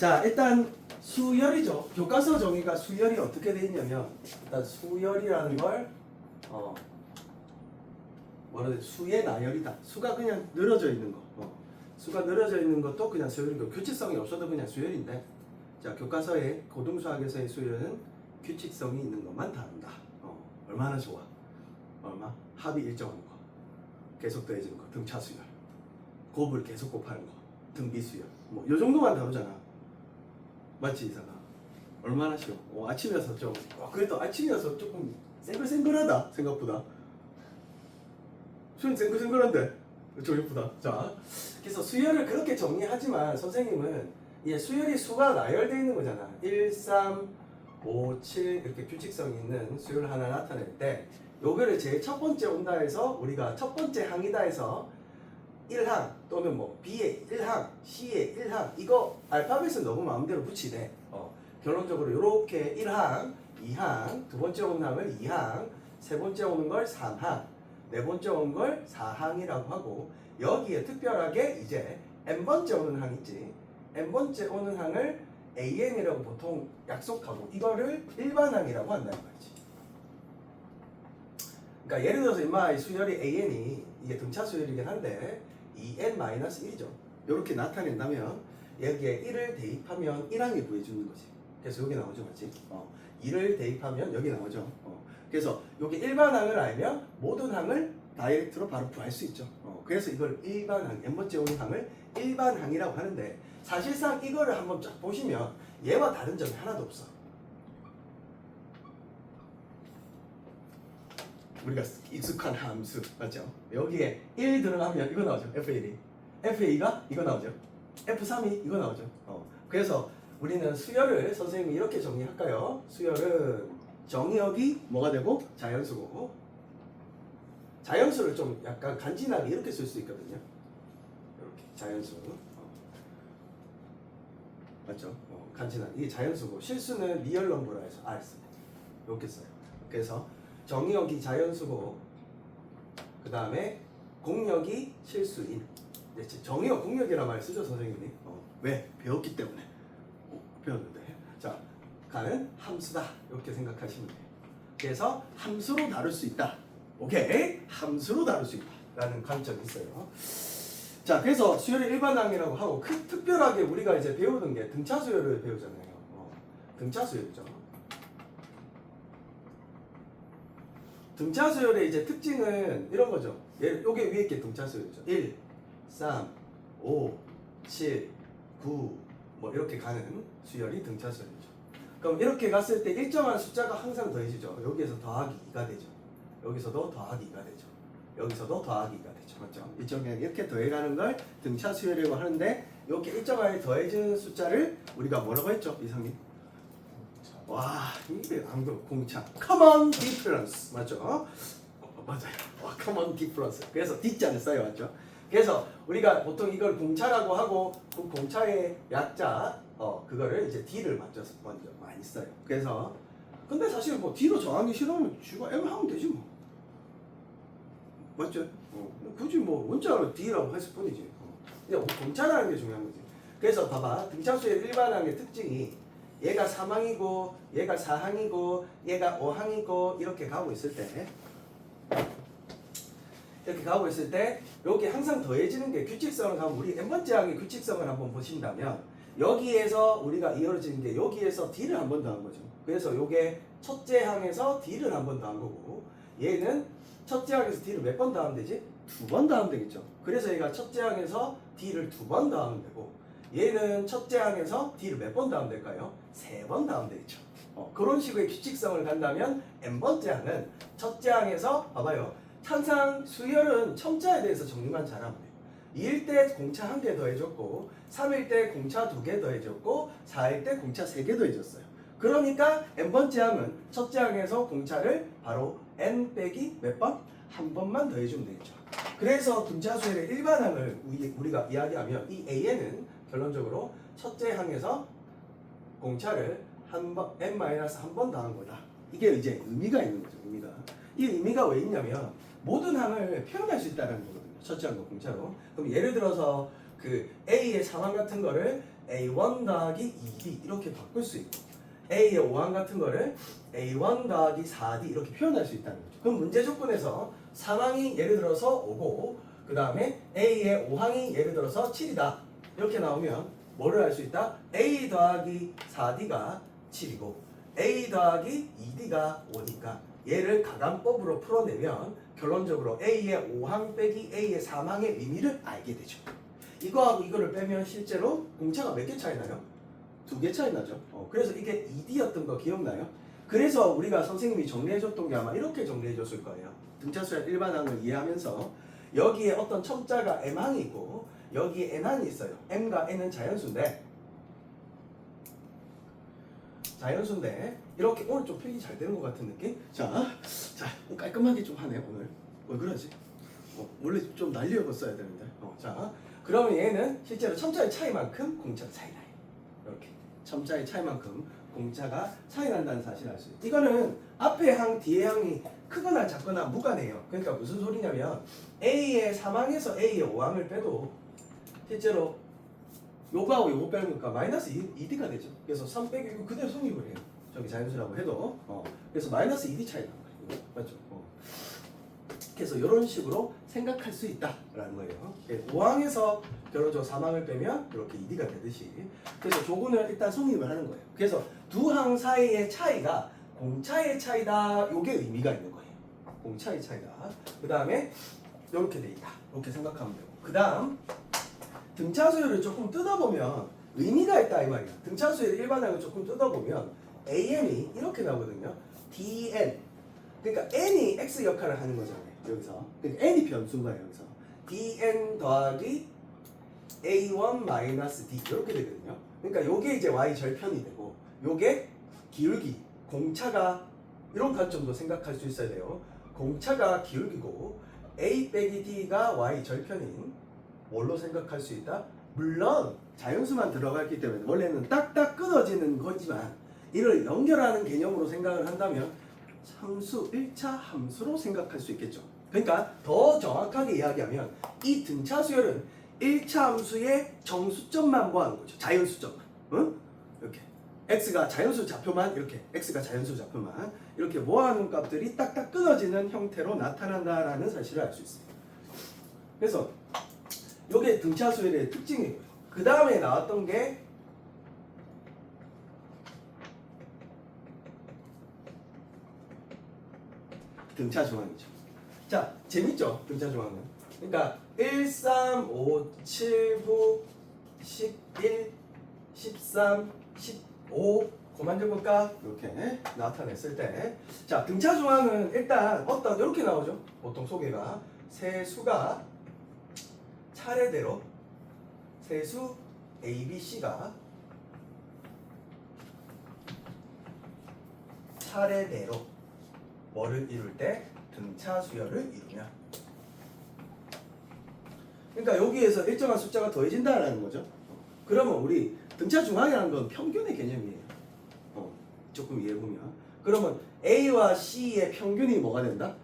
자, 일단 수열이죠. 교과서 정의가 수열이 어떻게 돼 있냐면 일단 수열이라는 걸 뭐라 해야 돼? 수의 나열이다. 수가 그냥 늘어져 있는 거. 수가 늘어져 있는 것도 그냥 수열이고 규칙성이 없어도 그냥 수열인데 자, 교과서의 고등수학에서의 수열은 규칙성이 있는 것만 다룬다. 얼마나 좋아. 얼마? 합이 일정한 거. 계속 더해지는 거. 등차 수열. 곱을 계속 곱하는 거. 등비 수열. 뭐 요 정도만 다루잖아. 맞지 이사가? 얼마나 쉬워. 아침이어서 좀 그래도 아침이어서 조금 생글생글하다 생각보다. 수연 생글생글한데 좀 예쁘다. 자, 그래서 수열을 그렇게 정리하지만 선생님은 수열이 수가 나열되어 있는 거잖아. 1, 3, 5, 7 이렇게 규칙성이 있는 수열 하나 나타낼 때 요거를 제일 첫 번째 온다 해서 우리가 첫 번째 항이다 해서 1항 또는 뭐 B의 1항, C의 1항 이거 알파벳은 너무 마음대로 붙이되 결론적으로 이렇게 1항, 2항, 두 번째 오는 항을 2항, 세 번째 오는 걸 3항, 네 번째 오는 걸 4항이라고 하고 여기에 특별하게 이제 n번째 오는 항 있지. n번째 오는 항을 AN이라고 보통 약속하고 이거를 일반항이라고 한다는 거지. 그러니까 예를 들어서 이 수열이 AN이 이게 등차 수열이긴 한데 2n-1이죠. 이렇게 나타낸다면 여기에 1을 대입하면 1항이 구해주는 거지. 그래서 여기 나오죠, 맞지? 2를 대입하면 여기 나오죠. 그래서 여기 일반항을 알면 모든 항을 다이렉트로 바로 구할 수 있죠. 그래서 이걸 일반항, n번째 오는 항을 일반항이라고 하는데 사실상 이거를 한번 쫙 보시면 얘와 다른 점이 하나도 없어. 우리가 익숙한 함수 맞죠? 여기에 1 들어가면 이거 나오죠. F1이 F2가 이거 나오죠. F3이 이거 나오죠. 그래서 우리는 수열을 선생님이 이렇게 정리할까요? 수열은 정의역이 뭐가 되고 자연수고 자연수를 좀 약간 간지나게 이렇게 쓸 수 있거든요. 이렇게 자연수 맞죠? 간지나게 이게 자연수고 실수는 리얼 넘버라 해서 RS 이렇게 써요. 그래서 정의역이 자연수고 그 다음에 공역이 실수인. 정의역 공역이란 말 쓰죠 선생님이. 왜? 배웠기 때문에. 배웠는데 자 가는 함수다 이렇게 생각하시면 돼요. 그래서 함수로 다룰 수 있다. 오케이? 함수로 다룰 수 있다 라는 관점이 있어요. 자 그래서 수열의 일반항이라고 하고 특별하게 우리가 이제 배우는 게 등차 수열을 배우잖아요. 등차 수열이죠. 등차 수열의 이제 특징은 이런 거죠. 요게 위에 게 등차 수열이죠. 1, 3, 5, 7, 9 뭐 이렇게 가는 수열이 등차 수열이죠. 그럼 이렇게 갔을 때 일정한 숫자가 항상 더해지죠. 여기에서 더하기 2가 되죠. 여기서도 더하기 2가 되죠. 여기서도 더하기 2가 되죠. 맞죠? 일정하게 이렇게 더해가는 걸 등차 수열이라고 하는데 이렇게 일정하게 더해지는 숫자를 우리가 뭐라고 했죠? 이상님? 와 이게 방금 공차 common difference 맞죠? 맞아요. common difference. 그래서 D자를 써요, 맞죠? 그래서 우리가 보통 이걸 공차라고 하고 그 공차의 약자 그거를 이제 D를 먼저 많이 써요. 그래서 근데 사실 뭐 D로 정하기 싫으면 G가 M 하면 되지 뭐. 맞죠? 굳이 뭐 원자로 D라고 했을 뿐이지. 그냥 공차라는 게 중요한 거지. 그래서 봐봐 등차수의 일반항의 특징이 얘가 3항이고 얘가 4항이고 얘가 5항이고 이렇게 가고 있을 때 여기 항상 더해지는 게 규칙성을 가면 우리 n번째 항의 규칙성을 한번 보신다면 여기에서 우리가 이어지는 게 여기에서 D를 한 번 더 한 거죠. 그래서 요게 첫째 항에서 D를 한 번 더 한 거고 얘는 첫째 항에서 D를 몇 번 더 하면 되지? 2번 더 하면 되겠죠. 그래서 얘가 첫째 항에서 D를 2번 더 하면 되고 얘는 첫째 항에서 D를 몇 번 더 하면 될까요? 3번 더 하면 되겠죠. 그런 식의 규칙성을 간다면 n번째 항은 첫째 항에서 봐봐요. 항상 수열은 첨자에 대해서 정리만 잘하면 돼요. 2일 때 공차 1개 더해줬고 3일 때 공차 2개 더해줬고 4일 때 공차 3개 더해줬어요. 그러니까 n번째 항은 첫째 항에서 공차를 바로 n 빼기 몇 번? 한 번만 더해주면 되겠죠. 그래서 등차 수열의 일반항을 우리가 이야기하면 이 AN은 결론적으로 첫째 항에서 공차를 n-한 번 더한 거다. 이게 이제 의미가 있는 거죠. 이 의미가 왜 있냐면 모든 항을 표현할 수 있다는 거거든요. 첫째 항과 공차로. 그럼 예를 들어서 그 A의 상황 같은 거를 A1 더하기 2D 이렇게 바꿀 수 있고 A의 5항 같은 거를 A1 더하기 4D 이렇게 표현할 수 있다는 거죠. 그럼 문제 조건에서 3항이 예를 들어서 5고 그 다음에 A의 5항이 예를 들어서 7이다 이렇게 나오면 뭐를 알 수 있다? A 더하기 4D가 7이고 A 더하기 2D가 5니까 얘를 가감법으로 풀어내면 결론적으로 A의 5항 빼기 A의 3항의 의미를 알게 되죠. 이거하고 이거를 빼면 실제로 공차가 몇 개 차이 나요? 2개 차이 나죠. 그래서 이게 2D였던 거 기억나요? 그래서 우리가 선생님이 정리해줬던 게 아마 이렇게 정리해줬을 거예요. 등차수열 일반항을 이해하면서 여기에 어떤 첨자가 M항이 있고 여기에 N항이 있어요. M과 N은 자연수인데 이렇게 오늘 좀 필기 잘 되는 것 같은 느낌? 자 깔끔하게 좀 하네 오늘. 왜 그러지? 원래 좀 날려봤어야 되는데. 자 그러면 얘는 실제로 첨자의 차이만큼 공차가 차이 나요. 이렇게 첨자의 차이만큼 공차가 차이 난다는 사실을 알 수 있어요. 이거는 앞에 항 뒤에 항이 크거나 작거나 무관해요. 그러니까 무슨 소리냐면 A의 3항에서 A의 5항을 빼도 실제로 요거하고 요거 빼는 거니까 마이너스 2D가 되죠. 그래서 3 빼기 이거 그대로 성립을 해요. 저기 자연수라고 해도 그래서 마이너스 2D 차이 나는 거예요. 맞죠? 그래서 이런 식으로 생각할 수 있다라는 거예요. 5항에서 결론적으로 3항을 빼면 이렇게 2D가 되듯이 그래서 조근을 일단 성립을 하는 거예요. 그래서 두 항 사이의 차이가 공차의 차이다. 요게 의미가 있는 거예요. 공차의 차이다. 그 다음에 이렇게 돼 있다. 이렇게 생각하면 되고 그 다음 등차수열을 조금 뜯어보면 의미가 있다 이 말이야. 등차수열 일반항을 조금 뜯어보면 AN이 이렇게 나오거든요. DN 그러니까 N이 X 역할을 하는 거잖아요. 여기서 그러니까 N이 변수인 거예요. 여기서 DN 더하기 A1 마이너스 D 이렇게 되거든요. 그러니까 요게 이제 Y 절편이 되고 요게 기울기 공차가 이런 관점도 생각할 수 있어야 돼요. 공차가 기울기고 A 빼기 D가 Y 절편인 뭘로 생각할 수 있다? 물론 자연수만 들어갔기 때문에 원래는 딱딱 끊어지는 거지만 이를 연결하는 개념으로 생각을 한다면 함수 1차 함수로 생각할 수 있겠죠. 그러니까 더 정확하게 이야기하면 이 등차 수열은 1차 함수의 정수점만 모아놓은 거죠. 자연수점만. 응? 이렇게 x가 자연수 좌표만 이렇게 x가 자연수 좌표만 이렇게 모아놓은 값들이 딱딱 끊어지는 형태로 나타난다라는 사실을 알 수 있어요. 그래서 이게 등차 수열의 특징이고요. 그 다음에 나왔던 게 등차 중앙이죠. 자, 재밌죠? 등차 중앙은. 그러니까 1, 3, 5, 7, 9, 11, 13, 15 그만 적을까? 이렇게 나타냈을 때 자, 등차 중앙은 일단 어떤 이렇게 나오죠. 보통 소개가 세수가 차례대로 세수 A, B, C가 차례대로 뭐를 이룰 때 등차 수열을 이루냐. 그러니까 여기에서 일정한 숫자가 더해진다라는 거죠. 그러면 우리 등차 중앙이라는 건 평균의 개념이에요. 조금 이해해보면 그러면 A와 C의 평균이 뭐가 된다?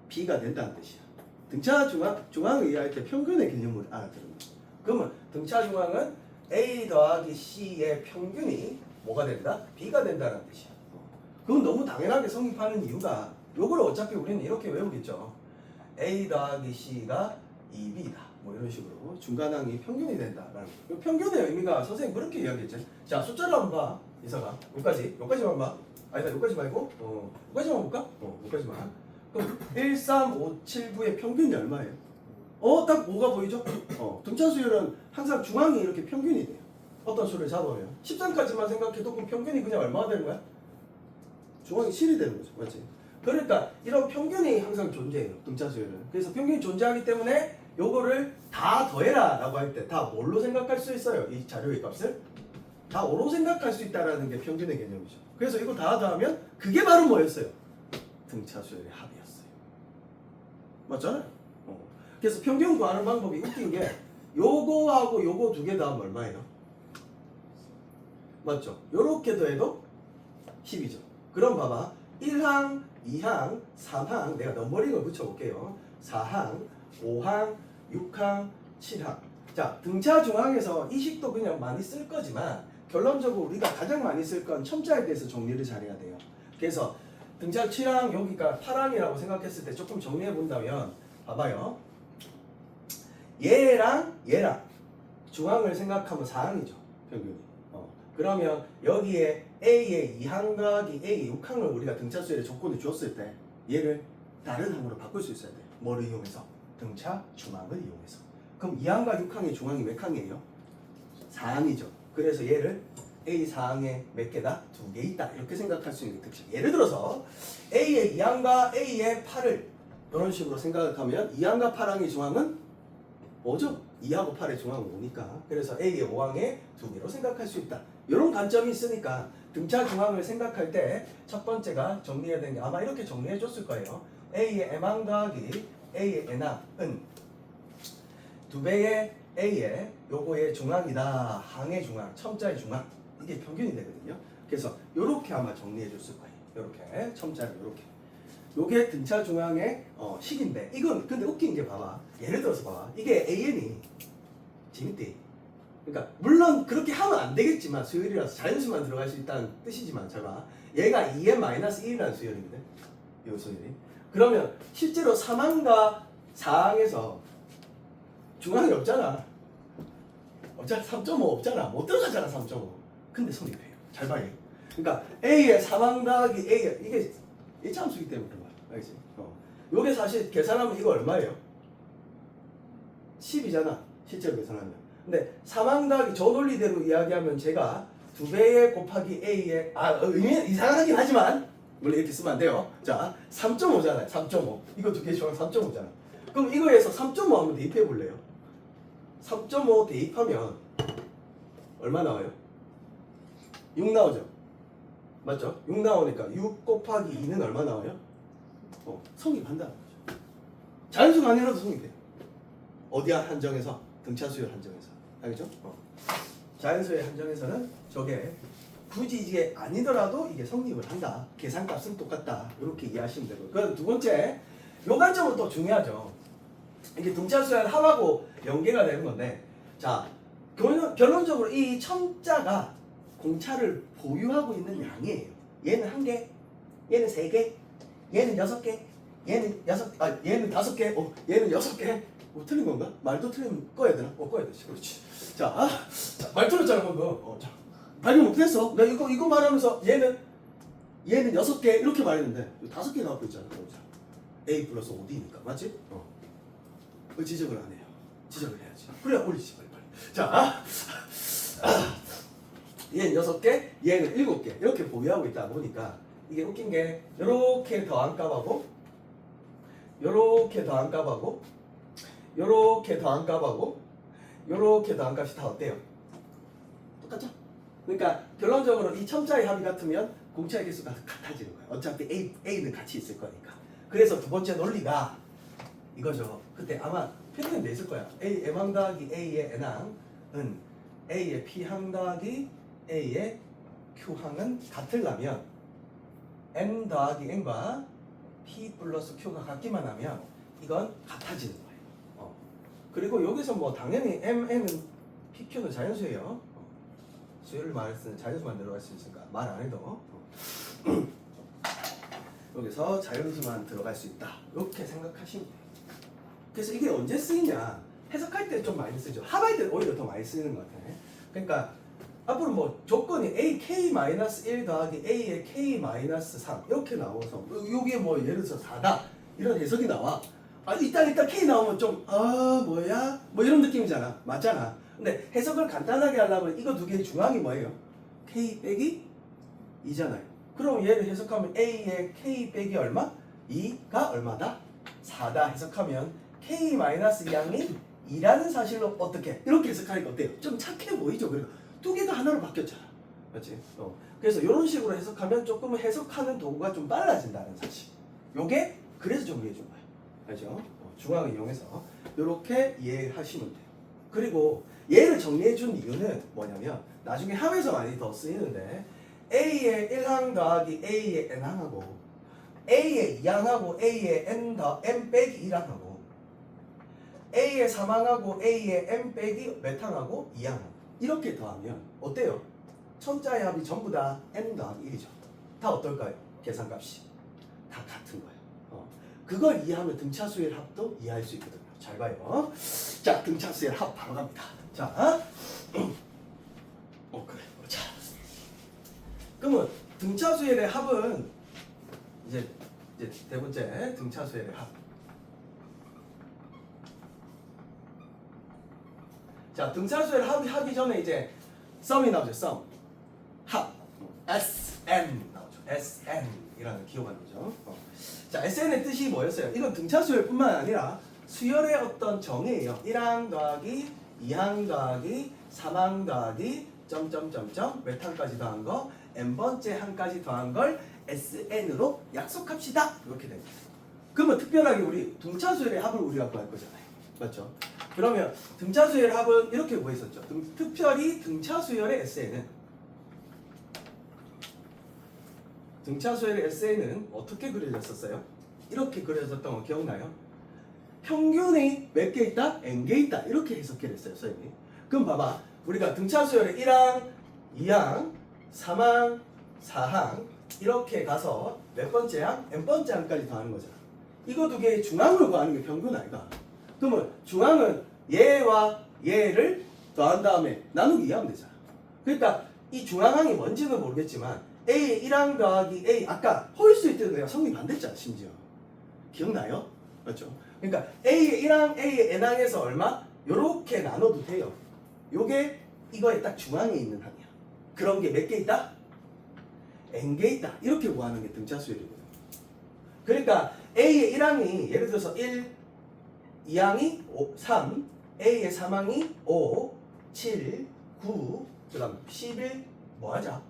B가 된다는 뜻이야. 등차 중앙을 이해할 때 평균의 개념을 알아들은 거죠. 그러면 등차 중앙은 A 더하기 C의 평균이 뭐가 된다? B가 된다는 뜻이야. 그건 너무 당연하게 성립하는 이유가 요걸 어차피 우리는 이렇게 외우겠죠. A 더하기 C가 2B다. 뭐 이런 식으로 중간항이 평균이 된다라는 거. 평균의 의미가 선생님 그렇게 이야기했지. 자, 숫자를 한번 봐. 이사가 여기까지만 봐. 아니다, 여기까지 말고 여기까지만 볼까? 여기까지만. 그럼 1, 3, 5, 7, 9의 평균이 얼마예요? 딱 뭐가 보이죠? 등차 수열은 항상 중앙이 이렇게 평균이 돼요. 어떤 수를 잡으면 13까지만 생각해도 그럼 평균이 그냥 얼마가 되는 거야? 중앙이 7이 되는 거죠. 맞지? 그러니까 이런 평균이 항상 존재해요. 등차 수열은. 그래서 평균이 존재하기 때문에 요거를 다 더해라 라고 할 때 다 뭘로 생각할 수 있어요? 이 자료의 값을? 다 5로 생각할 수 있다는 게 평균의 개념이죠. 그래서 이거 다 더하면 그게 바로 뭐였어요? 등차 수열의 합이었어요. 맞잖아요? 그래서 평균 구하는 방법이 웃긴 게 요거하고 요거 두 개 더하면 얼마예요? 맞죠? 요렇게 더해도 10이죠. 그럼 봐봐. 1항, 2항, 3항 내가 넘버링을 붙여볼게요. 4항, 5항, 6항, 7항 자, 등차 중앙에서 이 식도 그냥 많이 쓸 거지만 결론적으로 우리가 가장 많이 쓸 건 첨자에 대해서 정리를 잘해야 돼요. 그래서 등차 7항 여기가 8항이라고 생각했을 때 조금 정리해 본다면 봐봐요. 얘랑 중앙을 생각하면 4항이죠. 평균이. 그러면 여기에 A의 2항각이 A의 6항을 우리가 등차수열의 조건을 주었을 때 얘를 다른 항으로 바꿀 수 있어야 돼요. 뭐를 이용해서? 등차 중앙을 이용해서. 그럼 2항과 6항의 중앙이 몇 항이에요? 4항이죠. 그래서 얘를 A 4항에 몇 개다? 2개 있다. 이렇게 생각할 수 있는 특징. 예를 들어서 A의 2항과 A의 8을 이런 식으로 생각하면 2항과 8항의 중앙은 5죠. 2하고 8의 중앙은 5니까. 그래서 A의 5항에 2개로 생각할 수 있다. 이런 관점이 있으니까 등차 중앙을 생각할 때 첫 번째가 정리해야 되는 게 아마 이렇게 정리해 줬을 거예요. A의 M항 더하기 A의 N항은 2배의 A의 요거의 중앙이다. 항의 중앙, 첨자의 중앙. 이게 평균이 되거든요. 그래서 요렇게 아마 정리해 줬을 거예요. 요렇게 첨자를 요렇게. 요게 등차 중앙의 식인데 이건 근데 웃긴 게 봐봐. 예를 들어서 봐봐. 이게 AN이 재밌대. 그러니까 물론 그렇게 하면 안 되겠지만 수열이라서 자연수만 들어갈 수 있다는 뜻이지만 잘 봐. 얘가 2n-1이라는 수열입니다. 요 수열이. 그러면 실제로 3항과 4항에서 중앙이 없잖아. 없잖아. 3.5 없잖아. 못 들어가잖아. 3.5. 근데 성립해요. 잘 봐요. 그러니까 A의 3항 더하기 A의 이게 일차함수기 때문에 그런 거야. 알겠지? 요게 사실 계산하면 이거 얼마예요? 10이잖아. 실제로 계산하면. 근데 3항 더하기 저 논리대로 이야기하면 제가 2배의 곱하기 A의 의미는 이상하긴 하지만 원래 이렇게 쓰면 안 돼요. 자, 3.5잖아요. 3.5. 이거 두 개 중앙 3.5잖아. 그럼 이거에서 3.5 한번 대입해 볼래요? 3.5 대입하면 얼마 나와요? 6 나오죠? 맞죠? 6 나오니까 6 곱하기 2는 얼마 나와요? 성립한다는 거죠. 자연수가 아니라도 성립돼요. 어디야? 한정에서? 등차 수열 한정에서. 알겠죠? 자연수의 한정에서는 저게 굳이 이게 아니더라도 이게 성립을 한다. 계산값은 똑같다. 이렇게 이해하시면 되고요. 그래서 두 번째, 요 관점은 또 중요하죠. 이게 등차 수열 합하고 연계가 되는 건데, 자, 결론적으로 이 첨자가 공차를 보유하고 있는 양이에요. 얘는 1개, 얘는 3개, 얘는 6개, 얘는 5개, 얘는 6개. 틀린 건가? 말도 틀리면 꺼야 되나? 꺼야 되지. 그렇지. 자, 말 틀렸잖아, 방금. 자, 발견 못했어. 나 이거 말하면서 얘는 6개 이렇게 말했는데 5개 나오고 있잖아. A 플러스 5D니까. 맞지? 왜 지적을 안 해요? 지적을 해야지. 그래, 올리지, 빨리. 자, 얘는 6개, 얘는 7개. 이렇게 보유하고 있다 보니까 이게 웃긴 게, 요렇게 더한 값하고, 요렇게 더한 값하고, 요렇게 더한 값하고, 요렇게 더한 값이 다 어때요? 똑같죠? 그러니까 결론적으로 이 첨자의 합이 같으면 공차의 개수가 같아지는 거예요. 어차피 A는 같이 있을 거니까. 그래서 두 번째 논리가 이거죠. 그때 아마 표현이 돼 있을 거야. A M항 더하기 A의 N항은 A의 P항 더하기 A의 Q항은 같으려면 M 더하기 N과 P 플러스 Q가 같기만 하면 이건 같아지는 거예요. 그리고 여기서 뭐 당연히 M, N은 PQ는 자연수예요. 수열을 말했을 때 자연수만 들어갈 수 있으니까 말 안 해도 여기서 자연수만 들어갈 수 있다. 이렇게 생각하시면 돼요. 그래서 이게 언제 쓰이냐? 해석할 때 좀 많이 쓰죠. 합할 때 오히려 더 많이 쓰이는 것 같아요. 그러니까 앞으로 뭐 조건이 AK-1 더하기 A의 K-3 이렇게 나와서 이게 뭐 예를 들어서 4다 이런 해석이 나와. 일단 K 나오면 좀 뭐야? 뭐 이런 느낌이잖아. 맞잖아. 근데 해석을 간단하게 하려면 이거 두 개의 중앙이 뭐예요? K 빼기 2잖아요. 그럼 얘를 해석하면 A의 K 빼기 얼마? 2가 얼마다? 4다 해석하면 K-2항이 2라는 사실로 어떻게? 이렇게 해석하니까 어때요? 좀 착해 보이죠? 그리고 두 개가 하나로 바뀌었잖아. 맞지? 그래서 이런 식으로 해석하면 조금 해석하는 도구가 좀 빨라진다는 사실. 요게 그래서 정리해 준 거예요. 알죠? 중앙을 이용해서 이렇게 이해하시면 돼요. 그리고 얘를 정리해 준 이유는 뭐냐면 나중에 합에서 많이 더 쓰이는데 A의 1항 더하기 A의 N항하고 A의 2항하고 A의 N 빼기 1항하고 A의 3항하고 A의 M 빼기 몇 항하고 2항 이렇게 더하면 어때요? 천자의 합이 전부 다 n 더하기 1이죠. 다 어떨까요? 계산값이 다 같은 거예요. 그걸 이해하면 등차수열 합도 이해할 수 있거든요. 잘 봐요. 자, 등차수열 합 바로 갑니다. 자, 그래. 자, 그러면 등차수열의 합은 이제 네 번째 등차수열의 합. 자, 등차수열 합이 하기 전에 이제 썸이 나오죠. 썸. 합. SN 나오죠. SN이라는 기억하는 거죠. 자, SN의 뜻이 뭐였어요? 이건 등차수열뿐만 아니라 수열의 어떤 정의예요. 1항 더하기 2항 더하기 3항 더하기 점점점점 몇 항까지 더한 거 n번째 항까지 더한 걸 SN으로 약속합시다. 이렇게 됩니다. 그러면 특별하게 우리 등차수열의 합을 우리가 구할 거잖아요. 맞죠? 그러면 등차수열의 합은 이렇게 구했었죠. 특별히 등차수열의 SN은 등차수열의 SN은 어떻게 그려졌었어요? 이렇게 그려졌던 거 기억나요? 평균이 몇 개 있다? n개 있다. 이렇게 해석했어요, 선생님이. 그럼 봐봐. 우리가 등차수열의 1항, 2항, 3항, 4항 이렇게 가서 몇 번째 항? n번째 항까지 더하는 거잖아. 이거 두 개의 중항을 구하는 게 평균 아이가? 그러면 중항은 얘와 얘를 더한 다음에 나누기 2하면 되잖아. 그러니까 이 중항항이 뭔지는 모르겠지만 A의 1항 더하기 A 아까 홀수 때도 내가 성립 안 됐잖아. 심지어 기억나요? 맞죠? 그러니까 A의 1항 A의 n항에서 얼마? 요렇게 나눠도 돼요. 요게 이거에 딱 중앙에 있는 항이야. 그런 게 몇 개 있다? n개 있다. 이렇게 구하는 게 등차수열이거든요. 그러니까 A의 1항이 예를 들어서 1, 2항이 3, A의 3항이 5, 7, 9, 그 다음 11, 뭐 하자?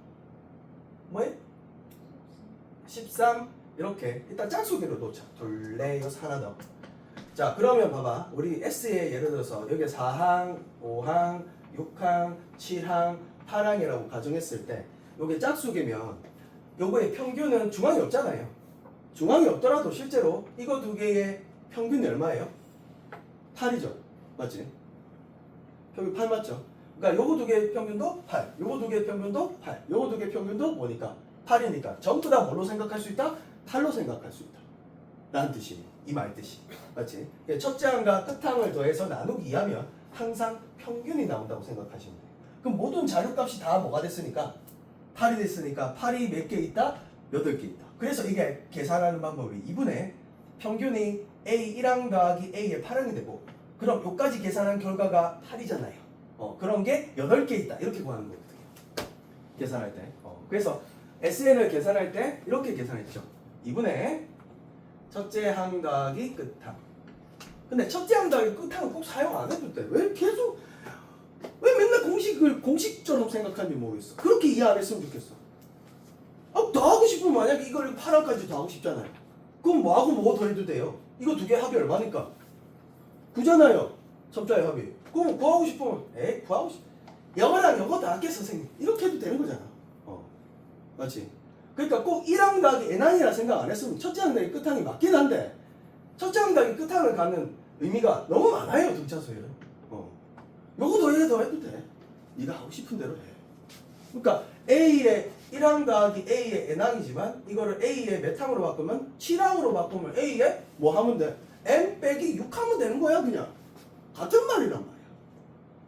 뭐해? 13 이렇게 일단 짝수기로 놓자. 둘, 넷, 여섯, 하나 더. 자, 그러면 봐봐. 우리 S에 예를 들어서 여기 4항, 5항, 6항, 7항, 8항이라고 가정했을 때 요게 짝수기면 요거의 평균은 중앙이 없잖아요. 중앙이 없더라도 실제로 이거 두 개의 평균이 얼마예요? 8이죠. 맞지? 평균 8 맞죠? 그러니까 요거 두 개의 평균도 8, 요거 두 개의 평균도 8, 요거 두 개의 평균도 뭐니까? 8이니까 전부 다 뭘로 생각할 수 있다? 8로 생각할 수 있다. 라는 뜻이에요. 이 말 뜻이. 맞지? 첫째 항과 끝항을 더해서 나누기 2하면 항상 평균이 나온다고 생각하시면 돼요. 그럼 모든 자료값이 다 뭐가 됐으니까? 8이 됐으니까 8이 몇 개 있다? 8개 있다. 그래서 이게 계산하는 방법이 2분의 평균이 A 1항 더하기 A의 8항이 되고 그럼 요까지 계산한 결과가 8이잖아요. 그런 게 8개 있다. 이렇게 구하는 거거든요. 계산할 때. 그래서 SN을 계산할 때 이렇게 계산했죠. 2분의 첫째 항 더하기 끝항. 근데 첫째 항 더하기 끝항은 꼭 사용 안 해도 돼. 왜 계속 왜 맨날 공식을 공식처럼 생각하는지 모르겠어. 그렇게 이해 안 했으면 좋겠어. 더 하고 싶으면 만약에 이걸 8항까지 더 하고 싶잖아요. 그럼 뭐하고 뭐 더 해도 돼요. 이거 두 개 합이 얼마니까? 9잖아요. 첨자의 합이. 그럼 구하고 싶으면 구하고 싶. 영어랑 영어 다 할게 선생님. 이렇게 해도 되는 거잖아. 맞지? 그러니까 꼭 1항 더하기 n항이라 생각 안 했으면 첫째 항 더하기 끝항이 맞긴 한데 첫째 항 더하기 끝항을 가는 의미가 너무 많아요. 등차수열은. 요거 더 해도 돼. 네가 하고 싶은 대로 해. 그러니까 A의 1항 더하기 A의 n항이지만 이거를 A의 몇 항으로 바꾸면 7항으로 바꾸면 A의 뭐 하면 돼? n 빼기 6 하면 되는 거야 그냥. 같은 말이란 말이야.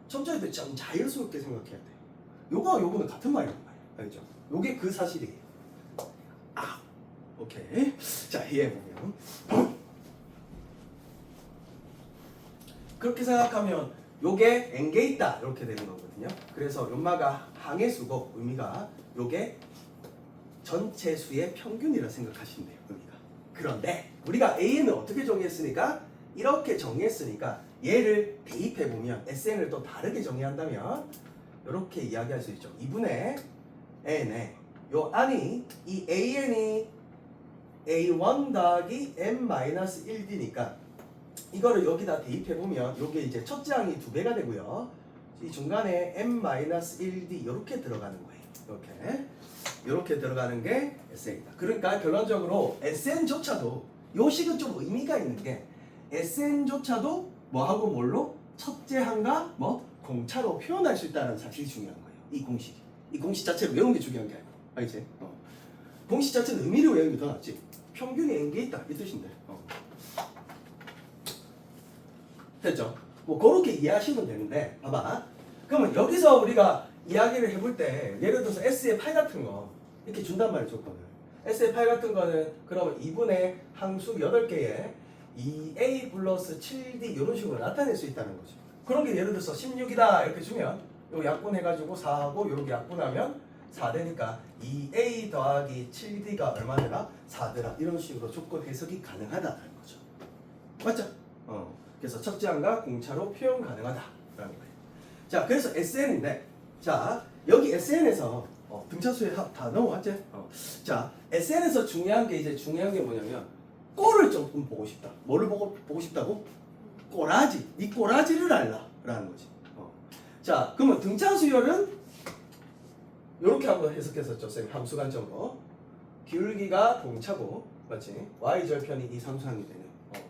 첨자일 때 좀 자연스럽게 생각해야 돼. 요거와 요거는 같은 말이란 말이야. 알겠죠? 요게 그 사실이에요. 오케이. 자, 이해해보면 그렇게 생각하면 요게 n개 있다 이렇게 되는 거거든요. 그래서 연마가 항의 수고 의미가 요게 전체 수의 평균이라 생각하시면 돼요. 의미가. 그런데 우리가 A는 어떻게 정의했으니까 이렇게 정의했으니까 얘를 대입해보면 SN을 또 다르게 정의한다면 이렇게 이야기할 수 있죠. 2분의 n에 요 안이 이 AN이 A1 더하기 n-1D니까 이거를 여기다 대입해보면 요게 이제 첫째 항이 2배가 되고요. 이 중간에 n-1D 이렇게 들어가는 거예요. 이렇게 들어가는 게 SN이다. 그러니까 결론적으로 SN조차도 요 식은 좀 의미가 있는 게 SN조차도 뭐하고 뭘로? 첫째 항과 뭐 공차로 표현할 수 있다는 사실이 중요한 거예요. 이 공식이. 이 공식 자체를 외우는 게 중요한 게 아니고. 알지? 공식 자체는 의미를 외우는 게 더 낫지. 평균이 n개 있다 이 뜻인데. 됐죠? 뭐 그렇게 이해하시면 되는데 봐봐. 그러면 여기서 우리가 이야기를 해볼 때 예를 들어서 S의 파이 같은 거 이렇게 준단 말이에요. 조건을. S의 파이 같은 거는 그러면 2분의 항수 8개에 2A 플러스 7D 이런 식으로 나타낼 수 있다는 거죠. 그런 게 예를 들어서 16이다 이렇게 주면 요 약분해가지고 4하고 요렇게 약분하면 4 되니까 2A 더하기 7D가 얼마 되나? 4되라 이런 식으로 조건 해석이 가능하다는 거죠. 맞죠? 그래서 첫째 항과 공차로 표현 가능하다라는 거예요. 자, 그래서 SN인데, 자 여기 SN에서 등차수의 합 다 넘어왔지? 자, SN에서 중요한 게 뭐냐면 꼴을 조금 보고 싶다. 뭐를 보고 싶다고? 꼬라지. 네 꼬라지를 알라라는 거지. 자, 그러면 등차수열은 이렇게 한번 해석했었죠, 쌤. 함수 관점으로 기울기가 공차고, 맞지? y 절편이 이 상수항이 되는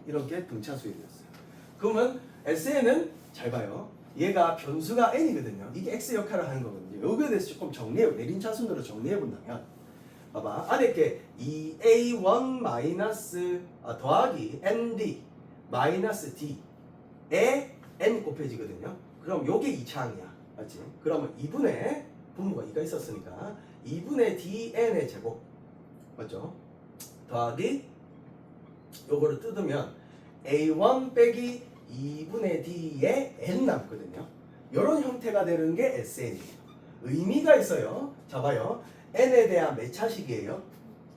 이런 게 등차수열이었어요. 그러면 SN은 잘 봐요. 얘가 변수가 n이거든요. 이게 x 역할을 하는 거거든요. 여기에 대해서 조금 정리해, 내림차 순으로 정리해 본다면, 봐봐. 안에 게 2a1 마이너스 더하기 nd 마이너스 d에 n 곱해지거든요. 그럼 요게 2차항이야. 맞지? 그러면 2분의 분모가 2가 있었으니까 2분의 dn의 제곱, 맞죠? 더하기 요거를 뜯으면 a1 빼기 2분의 d에 n 남거든요. 이런 형태가 되는 게 SN이에요. 의미가 있어요. 자 봐요. n에 대한 몇 차식이에요?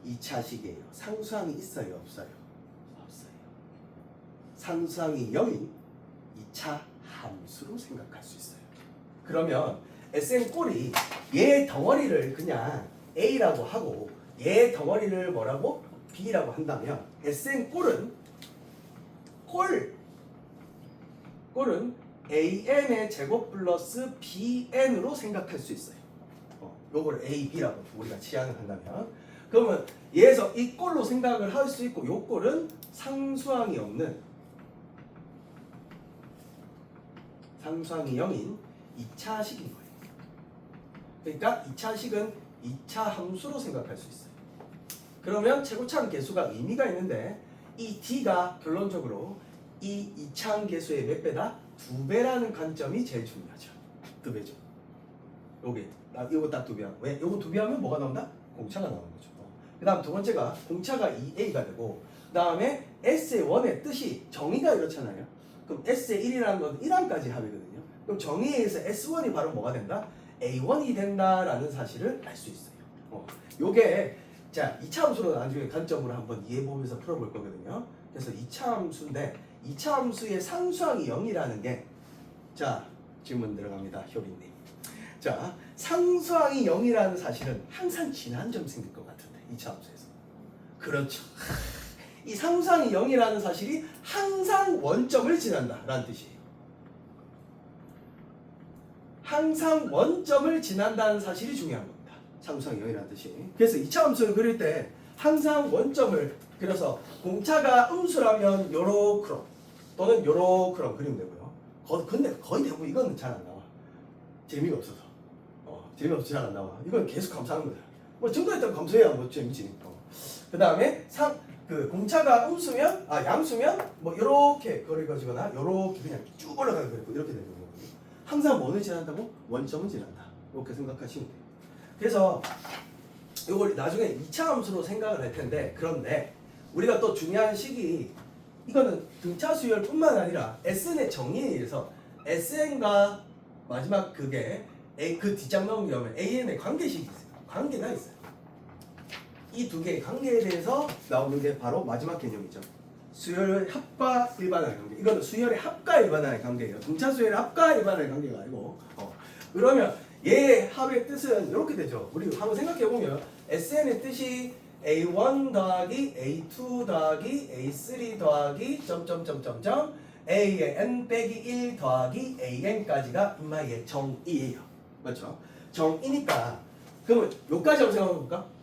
2차식이에요. 상수항이 있어요? 없어요? 없어요. 상수항이 0인 2차 함수로 생각할 수 있어요. 그러면 SN 꼴이 얘 덩어리를 그냥 A라고 하고 얘 덩어리를 뭐라고? B라고 한다면 SN 꼴은 AN의 제곱 플러스 BN으로 생각할 수 있어요. 요거를 A, B라고 우리가 치환을 한다면, 그러면 얘에서 이 꼴로 생각을 할 수 있고, 요 꼴은 상수항이 없는, 상수항이 0인 2차식인 거예요. 그러니까 2차식은 2차 함수로 생각할 수 있어요. 그러면 최고차항 개수가 의미가 있는데, 이 D가 결론적으로 이 2차항 개수의 몇 배다? 2배라는 관점이 제일 중요하죠. 2배죠. 요거 딱 2배야. 왜? 요거 2배하면 뭐가 나온다? 공차가 나오는 거죠. 그 다음 두 번째가 공차가 2A가 되고, 그 다음에 S의 1의 뜻이 정의가 이렇잖아요. 그럼 S의 1이라는 건 1항까지 합이거든요. 그럼 정의에 의해서 S1이 바로 뭐가 된다? A1이 된다라는 사실을 알 수 있어요. 요게 자 2차 함수로 나중에 관점으로 한번 이해해보면서 풀어볼 거거든요. 그래서 2차 함수인데 2차 함수의 상수항이 0이라는 게, 자 질문 들어갑니다. 효빈님. 자 상수항이 0이라는 사실은 항상 지난 점 생길 것 같은데 2차 함수에서. 그렇죠. 이 상수항이 0이라는 사실이 항상 원점을 지난다라는 뜻이에요. 항상 원점을 지난다는 사실이 중요한 겁니다. 상수항이 0이라는 뜻이. 그래서 2차 함수를 그릴 때 항상 원점을 그려서 공차가 음수라면 요렇게 또는 요렇게 그리면 되고요. 근데 거의 대부분 이거는 잘 안 나와. 재미가 없어서. 재미없어서 잘 안 나와. 이건 계속 감사하는 거야. 뭐 증거했다고 감사해야 뭐 재미지. 그 다음에 공차가 음수면 양수면 뭐 요렇게 그려가지거나 요렇게 그냥 쭉 올라가는 거고 이렇게 되는 거거든요. 항상 뭐를 지난다고? 원점은 지난다. 이렇게 생각하시면 돼요. 그래서 이걸 나중에 2차 함수로 생각을 할 텐데, 그런데 우리가 또 중요한 식이, 이거는 등차 수열뿐만 아니라 SN의 정의에 의해서 SN과 마지막 그게 그 뒷장 넘기려면 AN의 관계식이 있어요. 관계가 있어요. 이 두 개의 관계에 대해서 나오는 게 바로 마지막 개념이죠. 수열의 합과 일반항의 관계. 이거는 수열의 합과 일반항의 관계예요. 등차 수열의 합과 일반항의 관계가 아니고. 그러면 얘의 합의 뜻은 이렇게 되죠. 우리 한번 생각해보면 SN의 뜻이 A1 더하기 A2 더하기 A3 더하기 점점점점점 A의 n 빼기 1 더하기 AN까지가 인마의 정의예요. 맞죠? 정의니까 그러면 요까지 한번 생각해볼까?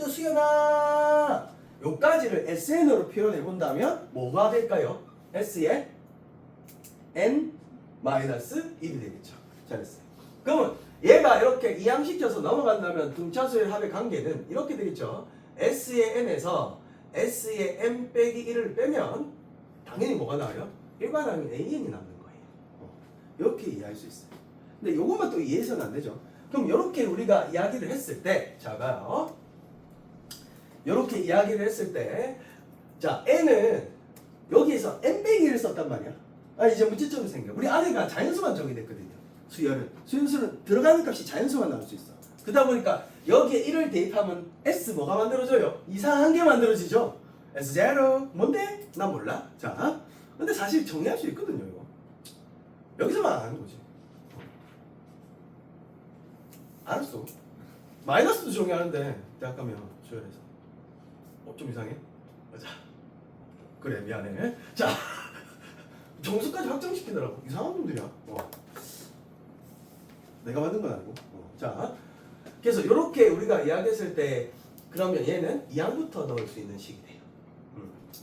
수연아 요까지를 SN으로 표현해본다면 뭐가 될까요? S의 n 마이너스 1이 되겠죠. 잘했어요. 그러면 얘가 이렇게 이항시켜서 넘어간다면 등차수의 합의 관계는 이렇게 되겠죠. S의 n에서 S의 n 빼기 1을 빼면 당연히 뭐가 나와요? 일반항인 AN이 남는 거예요. 이렇게 이해할 수 있어요. 근데 요것만 또 이해해서는 안 되죠. 그럼 이렇게 우리가 이야기를 했을 때, 자 봐요. 이렇게 이야기를 했을 때, 자 n은 여기에서 n 빼기 1을 썼단 말이야. 이제 문제점이 생겨. 우리 아래가 자연수만 정의됐거든요. 수연수는 들어가는 값이 자연수만 나올 수 있어. 그러다 보니까 여기에 1을 대입하면 S 뭐가 만들어져요? 이상한 게 만들어지죠. S0 뭔데? 나 몰라. 자, 근데 사실 정리할 수 있거든요. 이거 여기서만 안 하는 거지. 알았어. 마이너스도 정의하는데 대학 가면 수열해서 좀 이상해? 자, 그래 미안해. 자, 정수까지 확정시키더라고. 이상한 놈들이야. 내가 만든 건 아니고. 자, 그래서 이렇게 우리가 이야기했을 때 그러면 얘는 2항부터 넣을 수 있는 식이 돼요.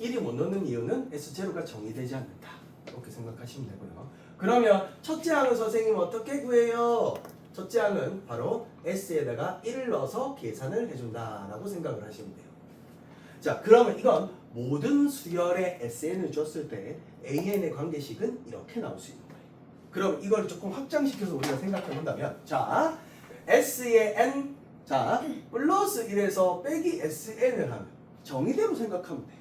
1이 못 넣는 이유는 S0가 정의되지 않는다. 이렇게 생각하시면 되고요. 그러면 첫째 항은 선생님 어떻게 구해요? 첫째 항은 바로 S에다가 1을 넣어서 계산을 해준다라고 생각을 하시면 돼요. 자, 그러면 이건 모든 수열의 SN을 줬을 때 AN의 관계식은 이렇게 나올 수 있는 거예요. 그럼 이걸 조금 확장시켜서 우리가 생각해 본다면, 자, S의 N, 자, 플러스 1에서 빼기 SN을 하면 정의대로 생각하면 돼요.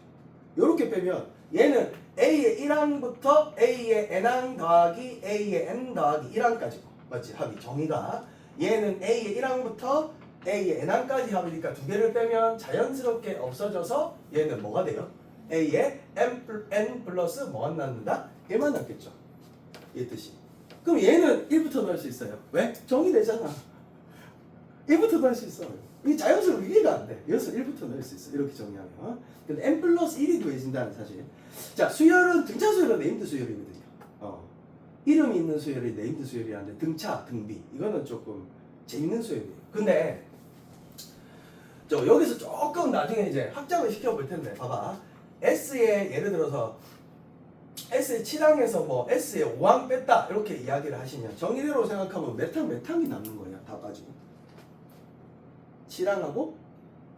이렇게 빼면 얘는 A의 1항부터 A의 N항 더하기 A의 N 더하기 1항까지고, 맞지? 합이 정의가 얘는 A의 1항부터 A의 N항까지 합이니까 두 개를 빼면 자연스럽게 없어져서 얘는 뭐가 돼요? A의 N 플러스 뭐가 남는다? 1만 남겠죠. 이 뜻이. 그럼 얘는 1부터 넣을 수 있어요. 왜? 정의되잖아. 1부터 넣을 수 있어. 이게 자연스럽게 이해가 안 돼. 여기서 1부터 넣을 수 있어. 이렇게 정리하면. 근데 N 플러스 1이 구해진다는 사실. 자, 수열은 등차 수열은 네임드 수열이거든요. 이름이 있는 수열이 네임드 수열이라는데 등차, 등비 이거는 조금 재밌는 수열이에요. 근데 여기서 조금 나중에 이제 확장을 시켜볼 텐데, 봐봐. S의 예를 들어서 S의 7항에서 뭐 S의 5항 뺐다 이렇게 이야기를 하시면 정의대로 생각하면 몇 항이 남는 거예요. 다 빠지고 7항하고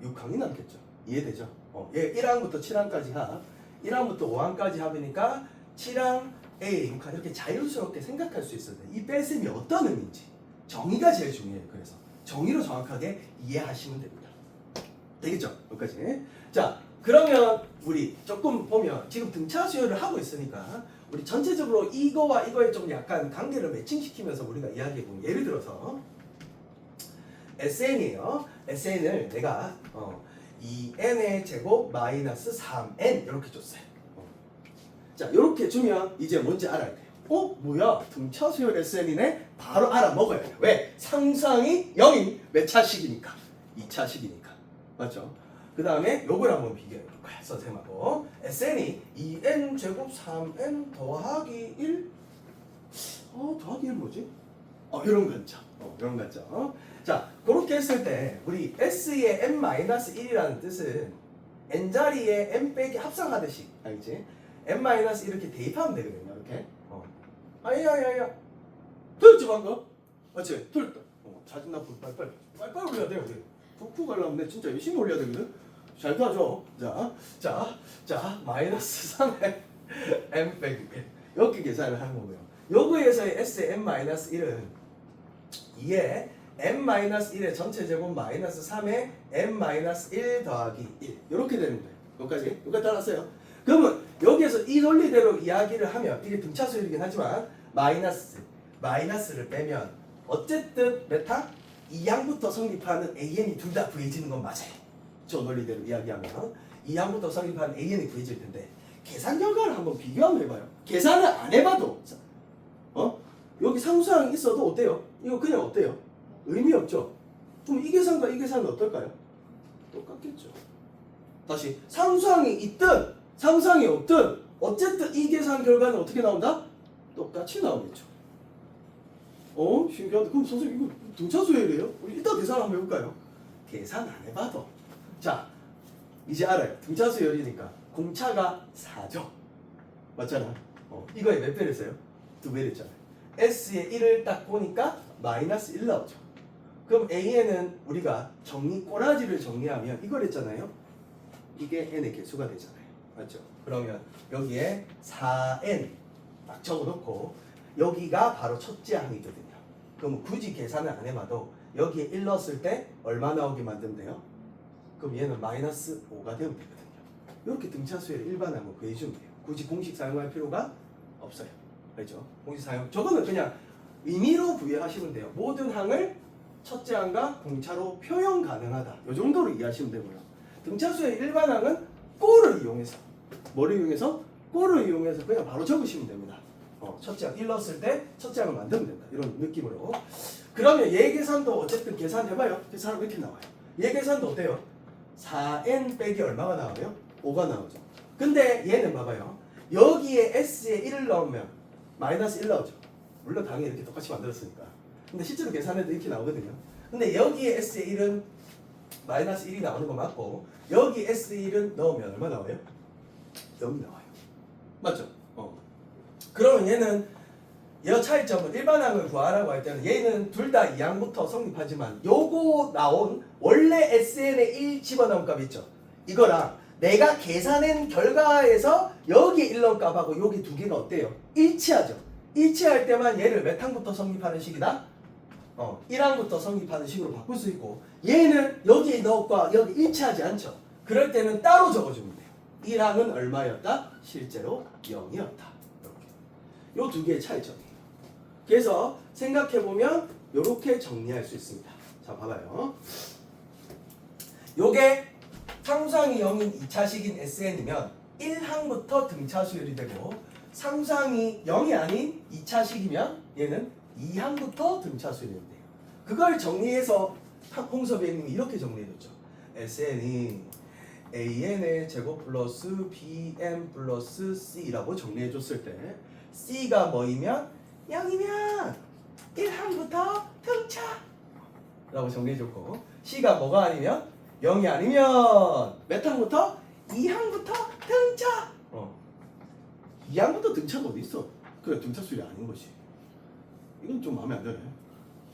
6항이 남겠죠. 이해되죠? 얘 1항부터 7항까지 합, 1항부터 5항까지 합이니까 7항, A, 6항 이렇게 자유스럽게 생각할 수 있어요. 이 뺄셈이 어떤 의미인지 정의가 제일 중요해요. 그래서 정의로 정확하게 이해하시면 됩니다. 되겠죠? 여기까지. 자, 그러면 우리 조금 보면 지금 등차 수열을 하고 있으니까 우리 전체적으로 이거와 이거에 좀 약간 관계를 매칭시키면서 우리가 이야기해보면, 예를 들어서 SN이에요. SN을 내가 2n의 제곱 마이너스 3n 이렇게 줬어요. 자, 이렇게 주면 이제 뭔지 알아야 돼요. 뭐야? 등차 수열 SN이네? 바로 알아먹어야 돼요. 왜? 상수항이 0인 몇 차식이니까? 2차식이니까. 맞죠? 그 다음에 요걸 한번 비교해 볼 거야. 선생님하고. SN이 2n 제곱 3n 더하기 1. 더하기 1 뭐지? 이런 관점. 이런 관점. 자, 그렇게 했을 때 우리 S의 n-1이라는 뜻은 n자리에 n 빼기 합성하듯이, 알겠지? n-1 이렇게 대입하면 되거든요. 이렇게. 아야. 틀렸지 방금? 맞지? 틀렸다. 자진나 빨리 올려야 돼요. 우리. 푹 가려면 내 진짜 열심히 올려야 되거든. 잘 도와줘. 자, 마이너스 3의 n 빼기 1 이렇게 계산을 하는 거고요. 여기에서의 S의 n-1은 2의 n-1의 전체 제곱 마이너스 3의 n-1 더하기 1 이렇게 되는 거예요. 여기까지 따랐어요. 그러면 여기에서 이 논리대로 이야기를 하면 이게 등차 수열이긴 하지만 마이너스를 빼면 어쨌든 몇 항? 2항부터 성립하는 AN이 둘 다 구해지는 건 맞아요. 저 논리대로 이야기하면 2항부터 성립하는 AN이 구해질 텐데, 계산 결과를 한번 비교 한번 해봐요. 계산을 안 해봐도 여기 상수항이 있어도 어때요? 이거 그냥 어때요? 의미 없죠? 그럼 이 계산과 이 계산은 어떨까요? 똑같겠죠. 다시 상수항이 있든 상수항이 없든 어쨌든 이 계산 결과는 어떻게 나온다? 똑같이 나오겠죠. 신기하다. 그럼 선생님 이거 등차 수열이에요? 우리 이따 계산 한번 해볼까요? 계산 안 해봐도. 자, 이제 알아요. 등차 수열이니까 공차가 4죠. 맞잖아. 이거에 몇 배를 써요? 2배를 했잖아요. S의 1을 딱 보니까 마이너스 1 나오죠. 그럼 A에는 우리가 꼬라지를 정리하면 이걸 했잖아요. 이게 n의 개수가 되잖아요. 맞죠? 그러면 여기에 4n 딱 적어놓고 여기가 바로 첫째 항이거든요. 그럼 굳이 계산을 안 해봐도 여기에 1 넣었을 때 얼마 나오게 만들면 돼요? 그럼 얘는 마이너스 5가 되면 되거든요. 이렇게 등차수의 일반항을 구해주면 돼요. 굳이 공식 사용할 필요가 없어요. 알죠? 공식 사용. 저거는 그냥 의미로 부여하시면 돼요. 모든 항을 첫째 항과 공차로 표현 가능하다. 이 정도로 이해하시면 되고요. 등차수의 일반항은 꼴을 이용해서 뭐를 이용해서? 꼴을 이용해서 그냥 바로 적으시면 됩니다. 첫째 항 1 넣었을 때 첫째 항을 만들면 된다. 이런 느낌으로. 그러면 얘 계산도 어쨌든 계산해봐요. 계산하면 이렇게 나와요. 얘 계산도 어때요? 4n 빼기 얼마가 나와요? 5가 나오죠. 근데 얘는 봐봐요. 여기에 s에 1을 넣으면 마이너스 1 나오죠. 물론 당연히 이렇게 똑같이 만들었으니까. 근데 실제로 계산해도 이렇게 나오거든요. 근데 여기에 s에 1은 마이너스 1이 나오는 거 맞고 여기 S1은 넣으면 얼마 나와요? 0이 나와요. 맞죠? 그러면 얘는 이 차이점은 일반항을 구하라고 할 때는 얘는 둘 다 2항부터 성립하지만 요거 나온 원래 SN에 1 집어넣은 값 있죠? 이거랑 내가 계산한 결과에서 여기 1 넣은 값하고 여기 두 개가 어때요? 일치하죠? 일치할 때만 얘를 몇 항부터 성립하는 식이다? 1항부터 성립하는 식으로 바꿀 수 있고 얘는 여기 넣었과 여기 일치하지 않죠? 그럴 때는 따로 적어주면 돼요. 1항은 얼마였다? 실제로 0이었다. 이렇게. 요 두 개의 차이점이에요. 그래서 생각해보면 이렇게 정리할 수 있습니다. 자, 봐봐요. 요게 상수항이 0인 2차식인 SN이면 1항부터 등차수열이 되고 상수항이 0이 아닌 2차식이면 얘는 2항부터 등차수열이 돼요. 그걸 정리해서 홍섭이님이 이렇게 정리해줬죠. SN이 AN의 제곱 플러스 BM 플러스 C라고 정리해줬을 때 C가 뭐이면 0이면 1항부터 등차 라고 정리해줬고 C가 뭐가 아니면 0이 아니면 몇 항부터? 2항부터 등차 2항부터 등차가 어디 있어? 그래 등차수열이 아닌 것이. 이건 좀 마음에 안 드네.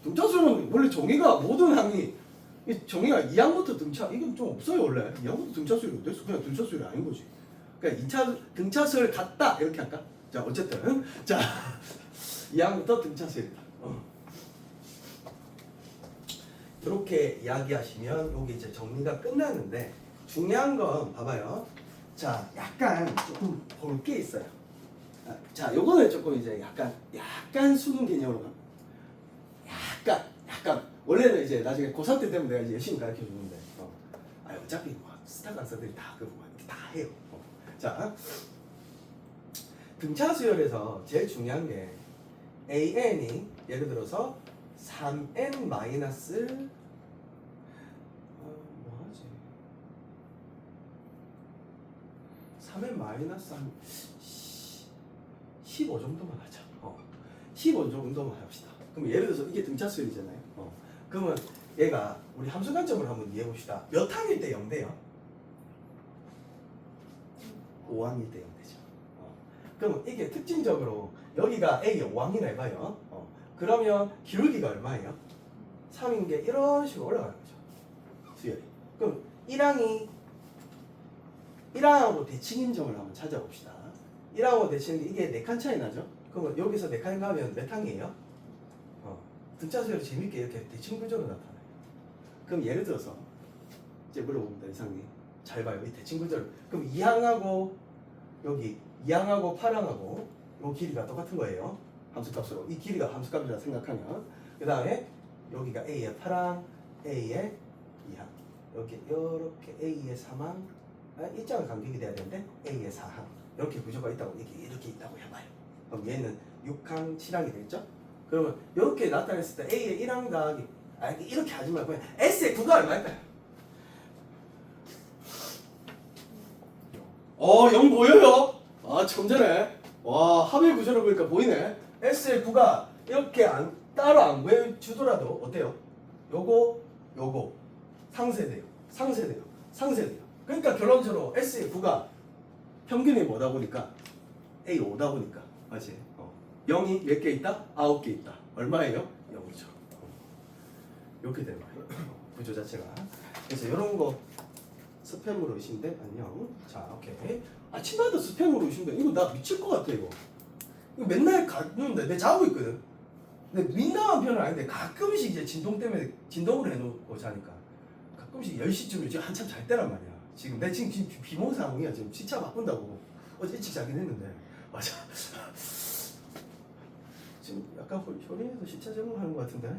등차수열은 원래 정의가 모든 항이 정의가 2항부터 등차 이건 좀 없어요. 원래 2항부터 등차수열이 어디 있어? 그냥 등차수열이 아닌 거지. 그러니까 2차 등차수열 같다 이렇게 할까? 자 어쨌든 자 2항부터 등차수열이다. 이렇게 이야기하시면 여기 이제 정리가 끝나는데 중요한 건 봐봐요. 자 약간 조금 볼 게 있어요. 자 요거는 조금 이제 약간 수능 개념으로 가. 약간 원래는 이제 나중에 고3 때 되면 내가 이제 열심히 가르쳐 주는데 어차피 뭐 스타 강사들이 다 그거 이렇게 다 해요. 자 등차 수열에서 제일 중요한 게 AN이 예를 들어서 3n 마이너스 뭐하지? 3n 마이너스 한 15 정도만 하자. 15 정도만 합시다. 그럼 예를 들어서 이게 등차 수열이잖아요. 그러면 얘가 우리 함수 관점을 한번 이해해 봅시다. 몇 항일 때 0 돼요? 5항일 때 0 되죠. 그럼 이게 특징적으로 여기가 A 5항이라 해봐요. 그러면 기울기가 얼마예요? 3인 게 이런 식으로 올라가는 거죠. 수열이. 그럼 1항하고 대칭인 점을 한번 찾아봅시다. 1항하고 대칭인 게 이게 4칸 차이 나죠? 그러면 여기서 4칸 가면 몇 항이에요? 등차 수열이 재밌게 이렇게 대칭 구조로 나타나요. 그럼 예를 들어서 이제 물어봅니다. 이상님 잘 봐요. 이 대칭 구조를. 그럼 2항하고 여기 2항하고 8항하고 이 길이가 똑같은 거예요. 함수값으로. 이 길이가 함수값이라 생각하면 그 다음에 여기가 A의 8항, A의 2항 이렇게 A의 3항 일정한 간격이 돼야 되는데 A의 4항 이렇게 구조가 있다고 이렇게 있다고 해봐요. 그럼 얘는 6항, 7항이 되겠죠? 그러면 이렇게 나타냈을 때 A의 1항 더하기 이렇게 하지 말고 그냥 S의 9가 얼마일까요? 0 보여요? 좀 전에 와 합의 구조를 보니까 보이네. S의 9가 이렇게 따로 안 구해주더라도 어때요? 요거 상세돼요. 그러니까 결론적으로 S의 9가 평균이 뭐다 보니까 A 5다 보니까 맞지? 0이 몇 개 있다? 9개 있다. 얼마예요? 0이죠. 이렇게 되는 거예요. 구조 자체가. 그래서 이런 거 스팸으로 의심돼? 안녕. 자, 오케이. 아침마다 스팸으로 의심돼. 이거 나 미칠 것 같아 이거. 이거 맨날 가는데 내 자고 있거든. 근데 민감한 편은 아닌데 가끔씩 이제 진동 때문에 진동을 해놓고 자니까 가끔씩 10시쯤에 지금 한참 잘 때란 말이야. 지금 내 지금 비몽 상황이야. 지금 시차 바꾼다고 어제 일찍 자긴 했는데 맞아. 지금 약간 효린이도 시차 적응하는 것 같은데.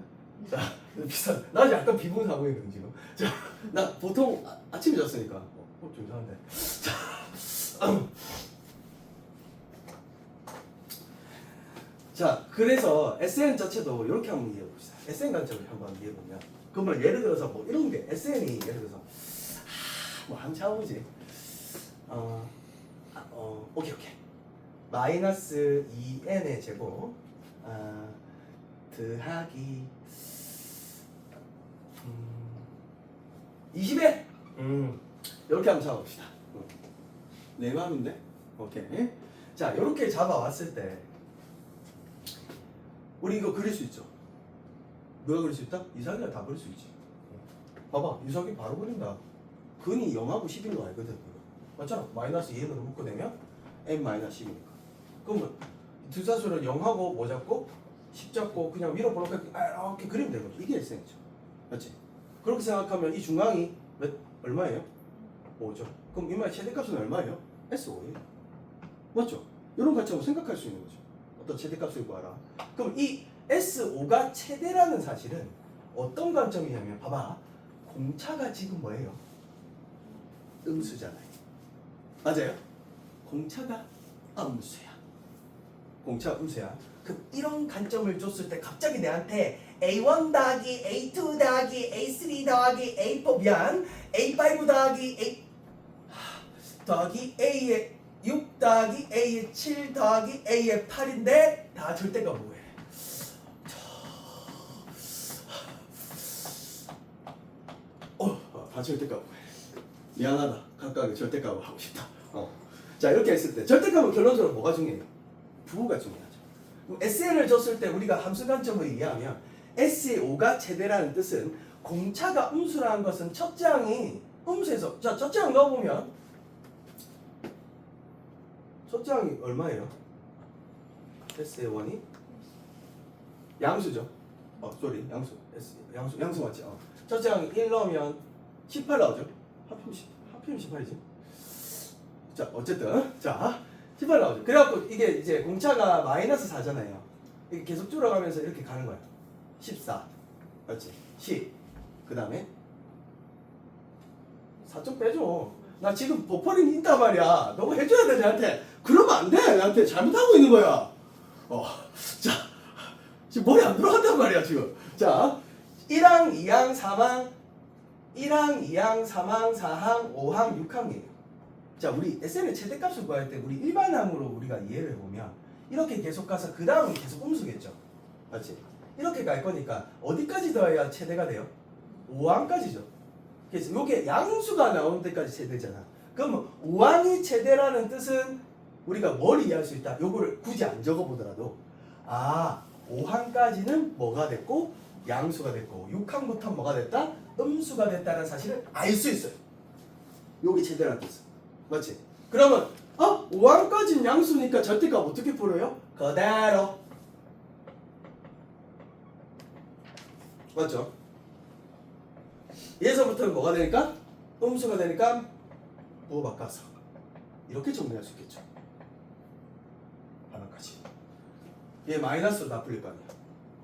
자, 비슷한. 나 지금 약간 비몽 상황이거든 지금. 자, 나 보통 아침에 잤으니까 좀 이상한데. 자, 그래서 SN 자체도 이렇게 한번 이해해 봅시다. SN 관점을 한번 이해해 보면, 그러면 예를 들어서 뭐 이런 게 SN이 예를 들어서 뭐 한참 차오지. 오케이. 마이너스 2n의 제곱 더하기 20에 이렇게 한번 잡아봅시다. 내 마음인데? 오케이. 자, 이렇게 잡아왔을 때 우리 이거 그릴 수 있죠? 누가 그릴 수 있다? 이삭이가 다 그릴 수 있지. 봐봐, 이삭이 바로 그린다. 근이 0하고 10인 거 알거든. 맞잖아. 마이너스 2n으로 묶어내면 n-10이니까. 그러면 두 자수를 0하고 뭐 잡고 10 잡고 그냥 위로 볼록하게 이렇게 그리면 되는 거죠. 이게 SN이죠. 맞지? 그렇게 생각하면 이 중앙이 얼마예요? 5죠. 그럼 이마의 최대값은 얼마예요? S5예요. 맞죠? 이런 관점으로 생각할 수 있는 거죠. 어떤 최대값을 구하라. 그럼 이 S5가 최대라는 사실은 어떤 관점이냐면 봐봐. 공차가 지금 뭐예요? 음수잖아요. 맞아요? 공차가 음수야. 공차가 음수야. 그럼 이런 관점을 줬을 때 갑자기 내한테 A1 더하기 A2 더하기 A3 더하기 A4 미안 A5 더하기 A 더하기 A의 6 더하기 A의 7 더하기 A의 8인데 다 절대가 뭐해? 다 절대값. 미안하다. 각각의 절대값을 하고 싶다. 자, 이렇게 했을 때 절대값은 결론적으로 뭐가 중요해요? 부호가 중요하죠. 그럼 SN을 줬을 때 우리가 함수 관점을 이해하면 S의 5가 최대라는 뜻은 공차가 음수라는 것은 첫째 항이 음수에서 자, 첫째 항 넣어보면 첫째 항이 얼마예요? S의 1이 양수죠. 양수. 양수 맞지? 첫째 항이 1 넣으면 18 나오죠? 하필 18이지. 자, 어쨌든 자 18 나오죠. 그래갖고 이게 이제 공차가 마이너스 4잖아요. 이게 계속 줄어가면서 이렇게 가는 거야. 14 맞지? 10 그 다음에 4 좀 빼줘. 나 지금 버퍼링이 있단 말이야. 너가 해줘야 돼 나한테. 그러면 안 돼. 나한테 잘못하고 있는 거야. 자 지금 머리 안 들어간단 말이야 지금. 자 1항 2항 3항 1항 2항 3항 4항 5항 6항이에요. 자, 우리 SN의 최대값을 구할 때 우리 일반항으로 우리가 이해를 해보면 이렇게 계속 가서 그 다음은 계속 음수겠죠. 맞지? 이렇게 갈 거니까 어디까지 더해야 최대가 돼요? 5항까지죠. 그래서 이게 양수가 나오는 데까지 최대잖아. 그러면 5항이 최대라는 뜻은 우리가 뭘 이해할 수 있다? 요거를 굳이 안 적어보더라도 5항까지는 뭐가 됐고 양수가 됐고 6항부터 뭐가 됐다? 음수가 됐다는 사실을 알 수 있어요. 요게 최대라는 뜻은. 맞지? 그러면 5항까지는 양수니까 절대값 어떻게 풀어요? 그대로. 맞죠? 얘서부터는 뭐가 되니까? 음수가 되니까 부호 바꿔서 이렇게 정리할 수 있겠죠. 하나까지. 얘 마이너스로 다 풀릴 거 아니야.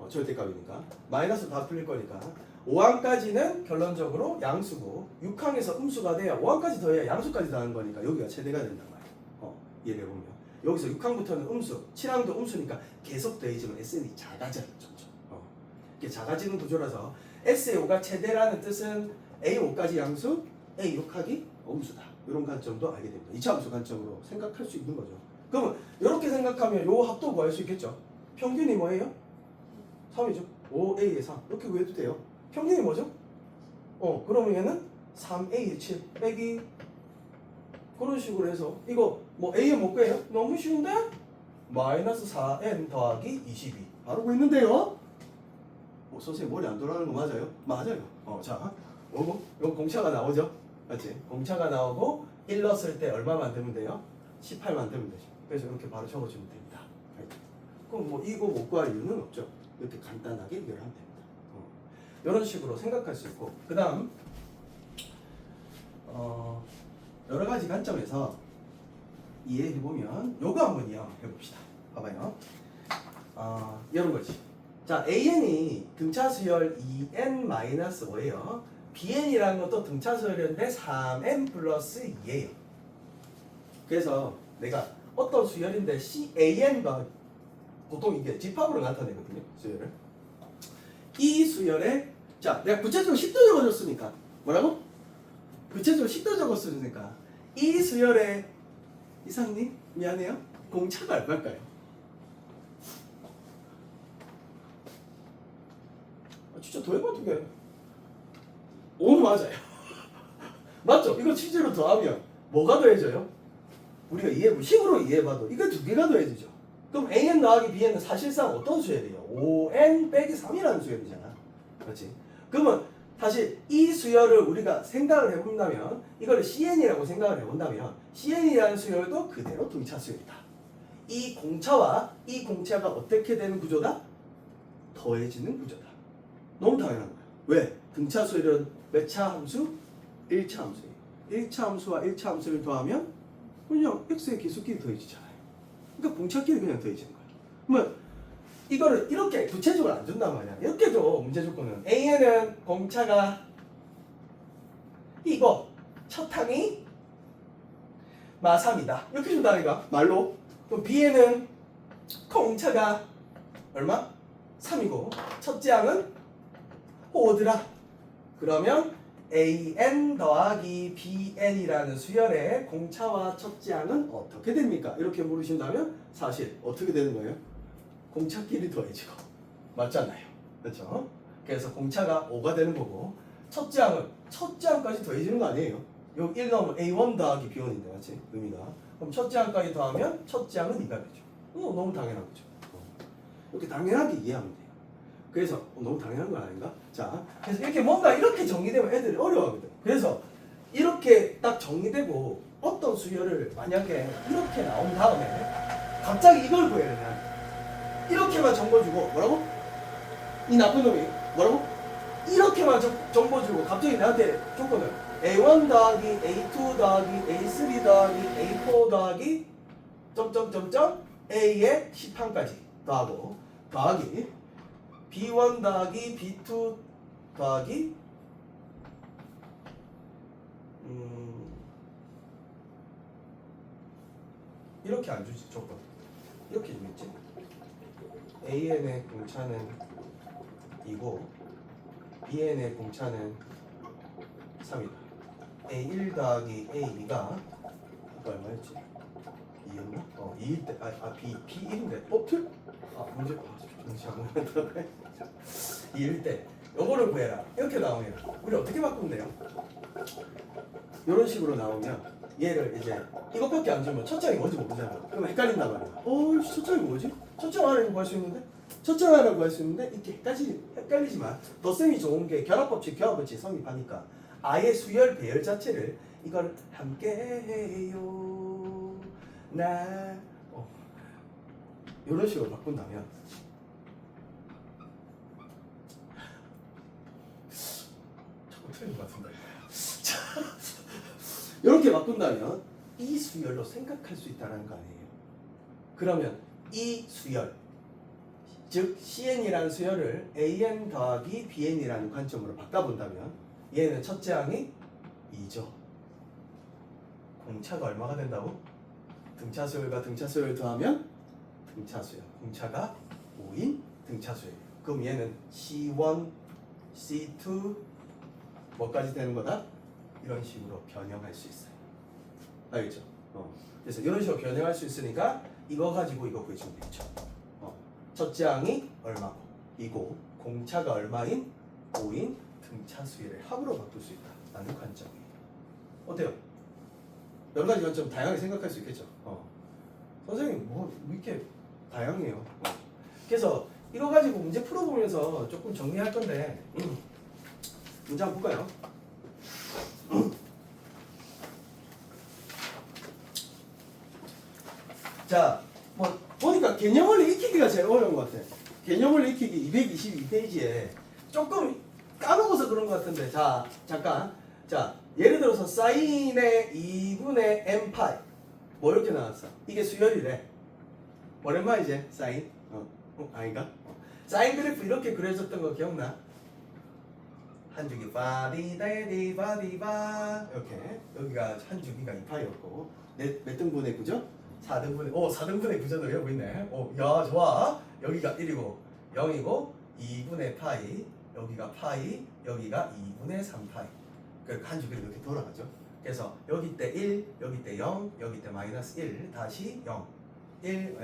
절대값이니까. 마이너스로 다 풀릴 거니까 5항까지는 결론적으로 양수고 6항에서 음수가 돼야 5항까지 더해야 양수까지 더하는 거니까 여기가 최대가 된단 말이야. 이해해보면 여기서 6항부터는 음수 7항도 음수니까 계속 더해지면 SN이 작아져요. 점점. 이게 작아지는 구조라서 S의5가 최대라는 뜻은 A5까지 양수 A6하기 음수다. 이런 관점도 알게 됩니다. 2차 함수 관점으로 생각할 수 있는 거죠. 그러면 이렇게 생각하면 요 합도 구할 수 있겠죠. 평균이 뭐예요? 3이죠. 5A에 3 이렇게 구해도 돼요. 평균이 뭐죠? 그러면 얘는 3A에 7 빼기 그런 식으로 해서 이거 뭐 A의 못 구해요? 너무 쉬운데? 마이너스 4n 더하기 22 바로 구했는데요? 선생님 머리 안 돌아가는 거 맞아요? 맞아요. 자, 요거 공차가 나오죠? 맞지? 공차가 나오고 1 넣었을 때 얼마 만들면 돼요? 18 만들면 되죠. 그래서 이렇게 바로 적어주면 됩니다. 알죠? 그럼 뭐 이거 못 구할 이유는 없죠. 이렇게 간단하게 해결하면 됩니다. 이런 식으로 생각할 수 있고, 그 다음 여러 가지 관점에서 이해해보면 요거 한번 이해해봅시다. 봐봐요. 이런 거지. 자, AN이 등차 수열 2n-5예요. BN이라는 것도 등차 수열인데 3n 플러스 2예요. 그래서 내가 어떤 수열인데 AN과 보통 이게 집합으로 나타내거든요. 수열을. 이 수열에 자, 내가 구체적으로 10도 적어줬으니까 뭐라고? 구체적으로 10도 적었으니까 이 수열에 이상님 미안해요. 공차가 얼마일까요? 진짜 더해봐 두 개. 5는 맞아요. 맞죠? 이거 실제로 더하면 뭐가 더해져요? 우리가 식으로 이해해봐도 이거 두 개가 더해지죠. 그럼 AN 더하기 BN은 사실상 어떤 수열이에요? 5N 빼기 3이라는 수열이잖아. 그렇지? 그러면 사실 이 수열을 우리가 생각을 해본다면 이거를 CN이라고 생각을 해본다면 CN이라는 수열도 그대로 등차 수열이다. 이 공차와 이 공차가 어떻게 되는 구조다? 더해지는 구조다. 너무 당연한 거야. 왜? 등차 수열은 몇 차 함수? 1차 함수예요. 1차 함수와 1차 함수를 더하면 그냥 x의 기수끼리 더해지잖아요. 그러니까 공차끼리 그냥 더해지는 거야. 그러면 이거를 이렇게 구체적으로 안 준단 말이야. 이렇게 줘. 문제 조건은 A에는 공차가 이거 첫 항이 마3이다. 이렇게 준다니까 말로. 그럼 B에는 공차가 얼마? 3이고 첫째 항은 5더라. 그러면 AN 더하기 BN이라는 수열의 공차와 첫째 항은 어떻게 됩니까? 이렇게 물으신다면 사실 어떻게 되는 거예요? 공차끼리 더해지고 맞잖아요. 그렇죠? 그래서 공차가 5가 되는 거고 첫째 항까지 더해지는 거 아니에요. 여기 1 넣으면 A1 더하기 B1인데 맞지? 의미가. 그럼 첫째 항까지 더하면 첫째 항은 2가 되죠. 너무 당연한 거죠. 이렇게 당연하게 이해하면 돼요. 그래서 너무 당연한 건 아닌가? 자, 그래서 이렇게 뭔가 이렇게 정리되면 애들이 어려워하거든. 그래서 이렇게 딱 정리되고 어떤 수열을 만약에 이렇게 나온 다음에 갑자기 이걸 구해야 되냐? 이렇게만 정보 주고 뭐라고? 이 나쁜 놈이 뭐라고? 이렇게만 정보 주고 갑자기 나한테 조건을 A1 더하기 A2 더하기 A3 더하기 A4 더하기 점점점점 A의 10항까지 더하고 더하기 B1 더하기 B2 더하기 이렇게 안 주지 조건. 이렇게 주겠지. AN의 공차는 2고 BN의 공차는 3이다. A1 더하기 A2가 아까 얼마였지? 2였나? 2일 때 B1인데 틀? 문제 잠깐만 2일 때 요거를 구해라. 이렇게 나오면 우리 어떻게 바꾸면 돼요? 이런 식으로 나오면 얘를 이제 이것밖에 안 주면 첫장이 뭔지 모르잖아. 그럼 헷갈린단 말이야. 첫장이 뭐지? 첫장 하나를 구할 수 있는데? 첫장 하나를 구할 수 있는데 이렇게 헷갈리지만 덧셈이 좋은 게 결합법칙 성립하니까 아예 수열 배열 자체를 이걸 함께해요 나 이런 식으로 바꾼다면 자꾸 틀린 것 같은데 이렇게 바꾼다면 이 수열로 생각할 수 있다는 거 아니에요. 그러면 이 수열 즉 CN이라는 수열을 AN 더하기 BN이라는 관점으로 바꿔본다면 얘는 첫째 항이 2죠. 공차가 얼마가 된다고? 등차 수열과 등차 수열 더하면 등차 수열. 공차가 5인 등차 수열. 그럼 얘는 C1, C2 뭐까지 되는 거다? 이런 식으로 변형할 수 있어요. 알겠죠? 그래서 이런 식으로 변형할 수 있으니까 이거 가지고 이거 구해주면 되죠. 첫째 항이 얼마고 이고 공차가 얼마인 5인 등차 수열의 합으로 바꿀 수 있다라는 관점이에요. 어때요? 여러 가지 관점 다양하게 생각할 수 있겠죠. 선생님 뭐 이렇게 다양해요. 그래서 이거 가지고 문제 풀어보면서 조금 정리할 건데 문제 한번 볼까요? 자, 뭐 보니까 개념을 익히기가 제일 어려운 것 같아. 개념을 익히기 222페이지에 조금 까먹어서 그런 것 같은데, 자 잠깐, 자 예를 들어서 사인의 2분의 n파이 뭐 이렇게 나왔어. 이게 수열이래. 오랜만이지 사인? 아닌가? 사인 그래프 이렇게 그려졌던 거 기억나? 한 주기 바디데디바디바 이렇게 여기가 한 주기가 2파이였고 몇 등분의 구죠? 4등분의 4등분의 구조도 외우고 있네. 야 좋아. 여기가 1이고 0이고 2분의 파이 여기가 파이 여기가 2분의 3파이. 그러니까 한 주기로 이렇게 돌아가죠. 그래서 여기 때 1, 여기 때 0, 여기 때 마이너스 1, 다시 0, 1,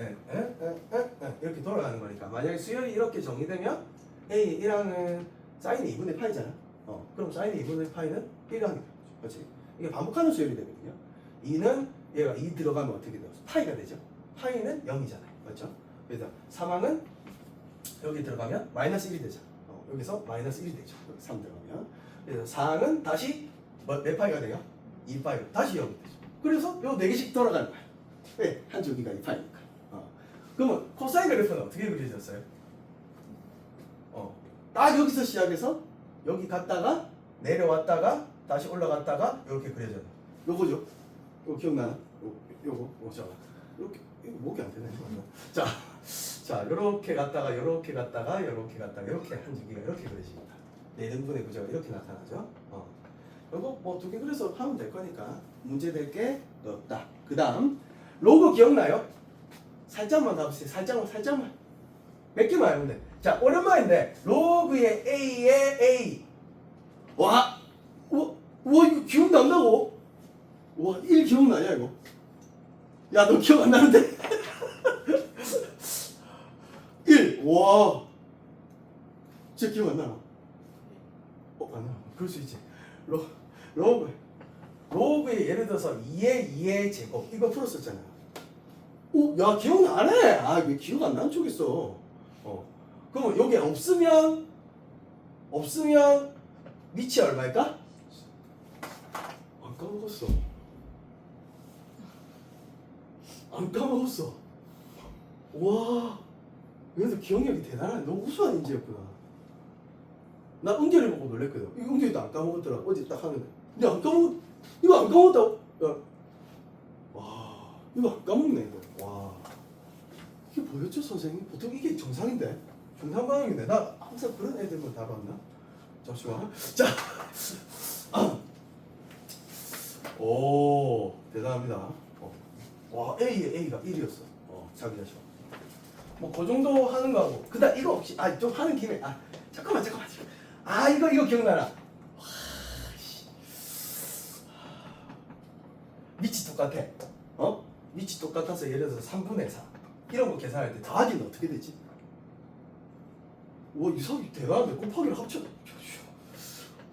이렇게 돌아가는 거니까 만약에 수열이 이렇게 정리되면 A 1항은 사인이 2분의 파이잖아. 그럼 사인이 2분의 파이는 1항이 되죠. 그렇지? 이게 반복하는 수열이 되거든요. 2는 얘가 2 들어가면 어떻게 돼요? 파이가 되죠. 파이는 0이잖아요. 그렇죠? 그래서 3항은 여기 들어가면 마이너스 1이 되죠. 여기서 마이너스 1이 되죠. 여기 3 들어가면. 그래서 4항은 다시 몇 파이가 돼요? 2파이 다시 0이 되죠. 그래서 요 4개씩 돌아가는 거야. 왜? 한 주기가 2파이니까. 그러면 코사인 그래프는 어떻게 그려졌어요? 딱 여기서 시작해서 여기 갔다가 내려왔다가 다시 올라갔다가 이렇게 그려져요. 요거죠? 이거 기억나나? 요거 잠깐. 이렇게 이거 목이 안 되네. 자, 요렇게 갔다가 요렇게 갔다가 요렇게 갔다가 요렇게 한 주기가 이렇게 그려집니다. 4등분의 구조가 이렇게 나타나죠. 요거 뭐 2개 그려서 하면 될 거니까 문제 될 게 없다. 그 다음 로그 기억나요? 살짝만 가보세요. 살짝만. 몇 개만 알면 돼. 자, 오랜만인데 로그의 A의 A. 와, 이거 기억난다고? 와, 1 기억나냐 이거? 야, 너 기억 안 나는데? 1. 와. 진짜 기억 안 나나? 안 나. 그럴 수 있지. 로그에 예를 들어서 2의 제곱 이거 풀었었잖아. 야, 기억나네. 왜 기억 안 나는 쪽 있어. 그러면 여기 없으면 밑이 얼마일까? 안 까먹었어. 와, 그래서 기억력이 대단하네. 너 우수한 인재였구나. 나 은결이 보고 놀랬거든. 이 은결이도 안 까먹었더라. 어제 딱 하는데. 근데 이거 안 까먹었다고? 야, 와, 이거 안 까먹네 이거. 와, 이게 뭐였죠 선생님? 보통 이게 정상인데. 정상 방향인데. 나 항상 그런 애들만 다뤘나? 잠시만. 자, 오, 대단합니다. 와, A가 1이었어. 자기가 줘. 뭐 그 정도 하는 거하고. 그다음 이거 혹시 좀 하는 김에 잠깐만. 이거 기억나나? 와, 밑이 똑같아. 밑이 똑같아서 예를 들어서 3분의 4 이런 거 계산할 때 더하기는 어떻게 되지? 와, 이 사람이 대단한데. 곱하기를 합쳐.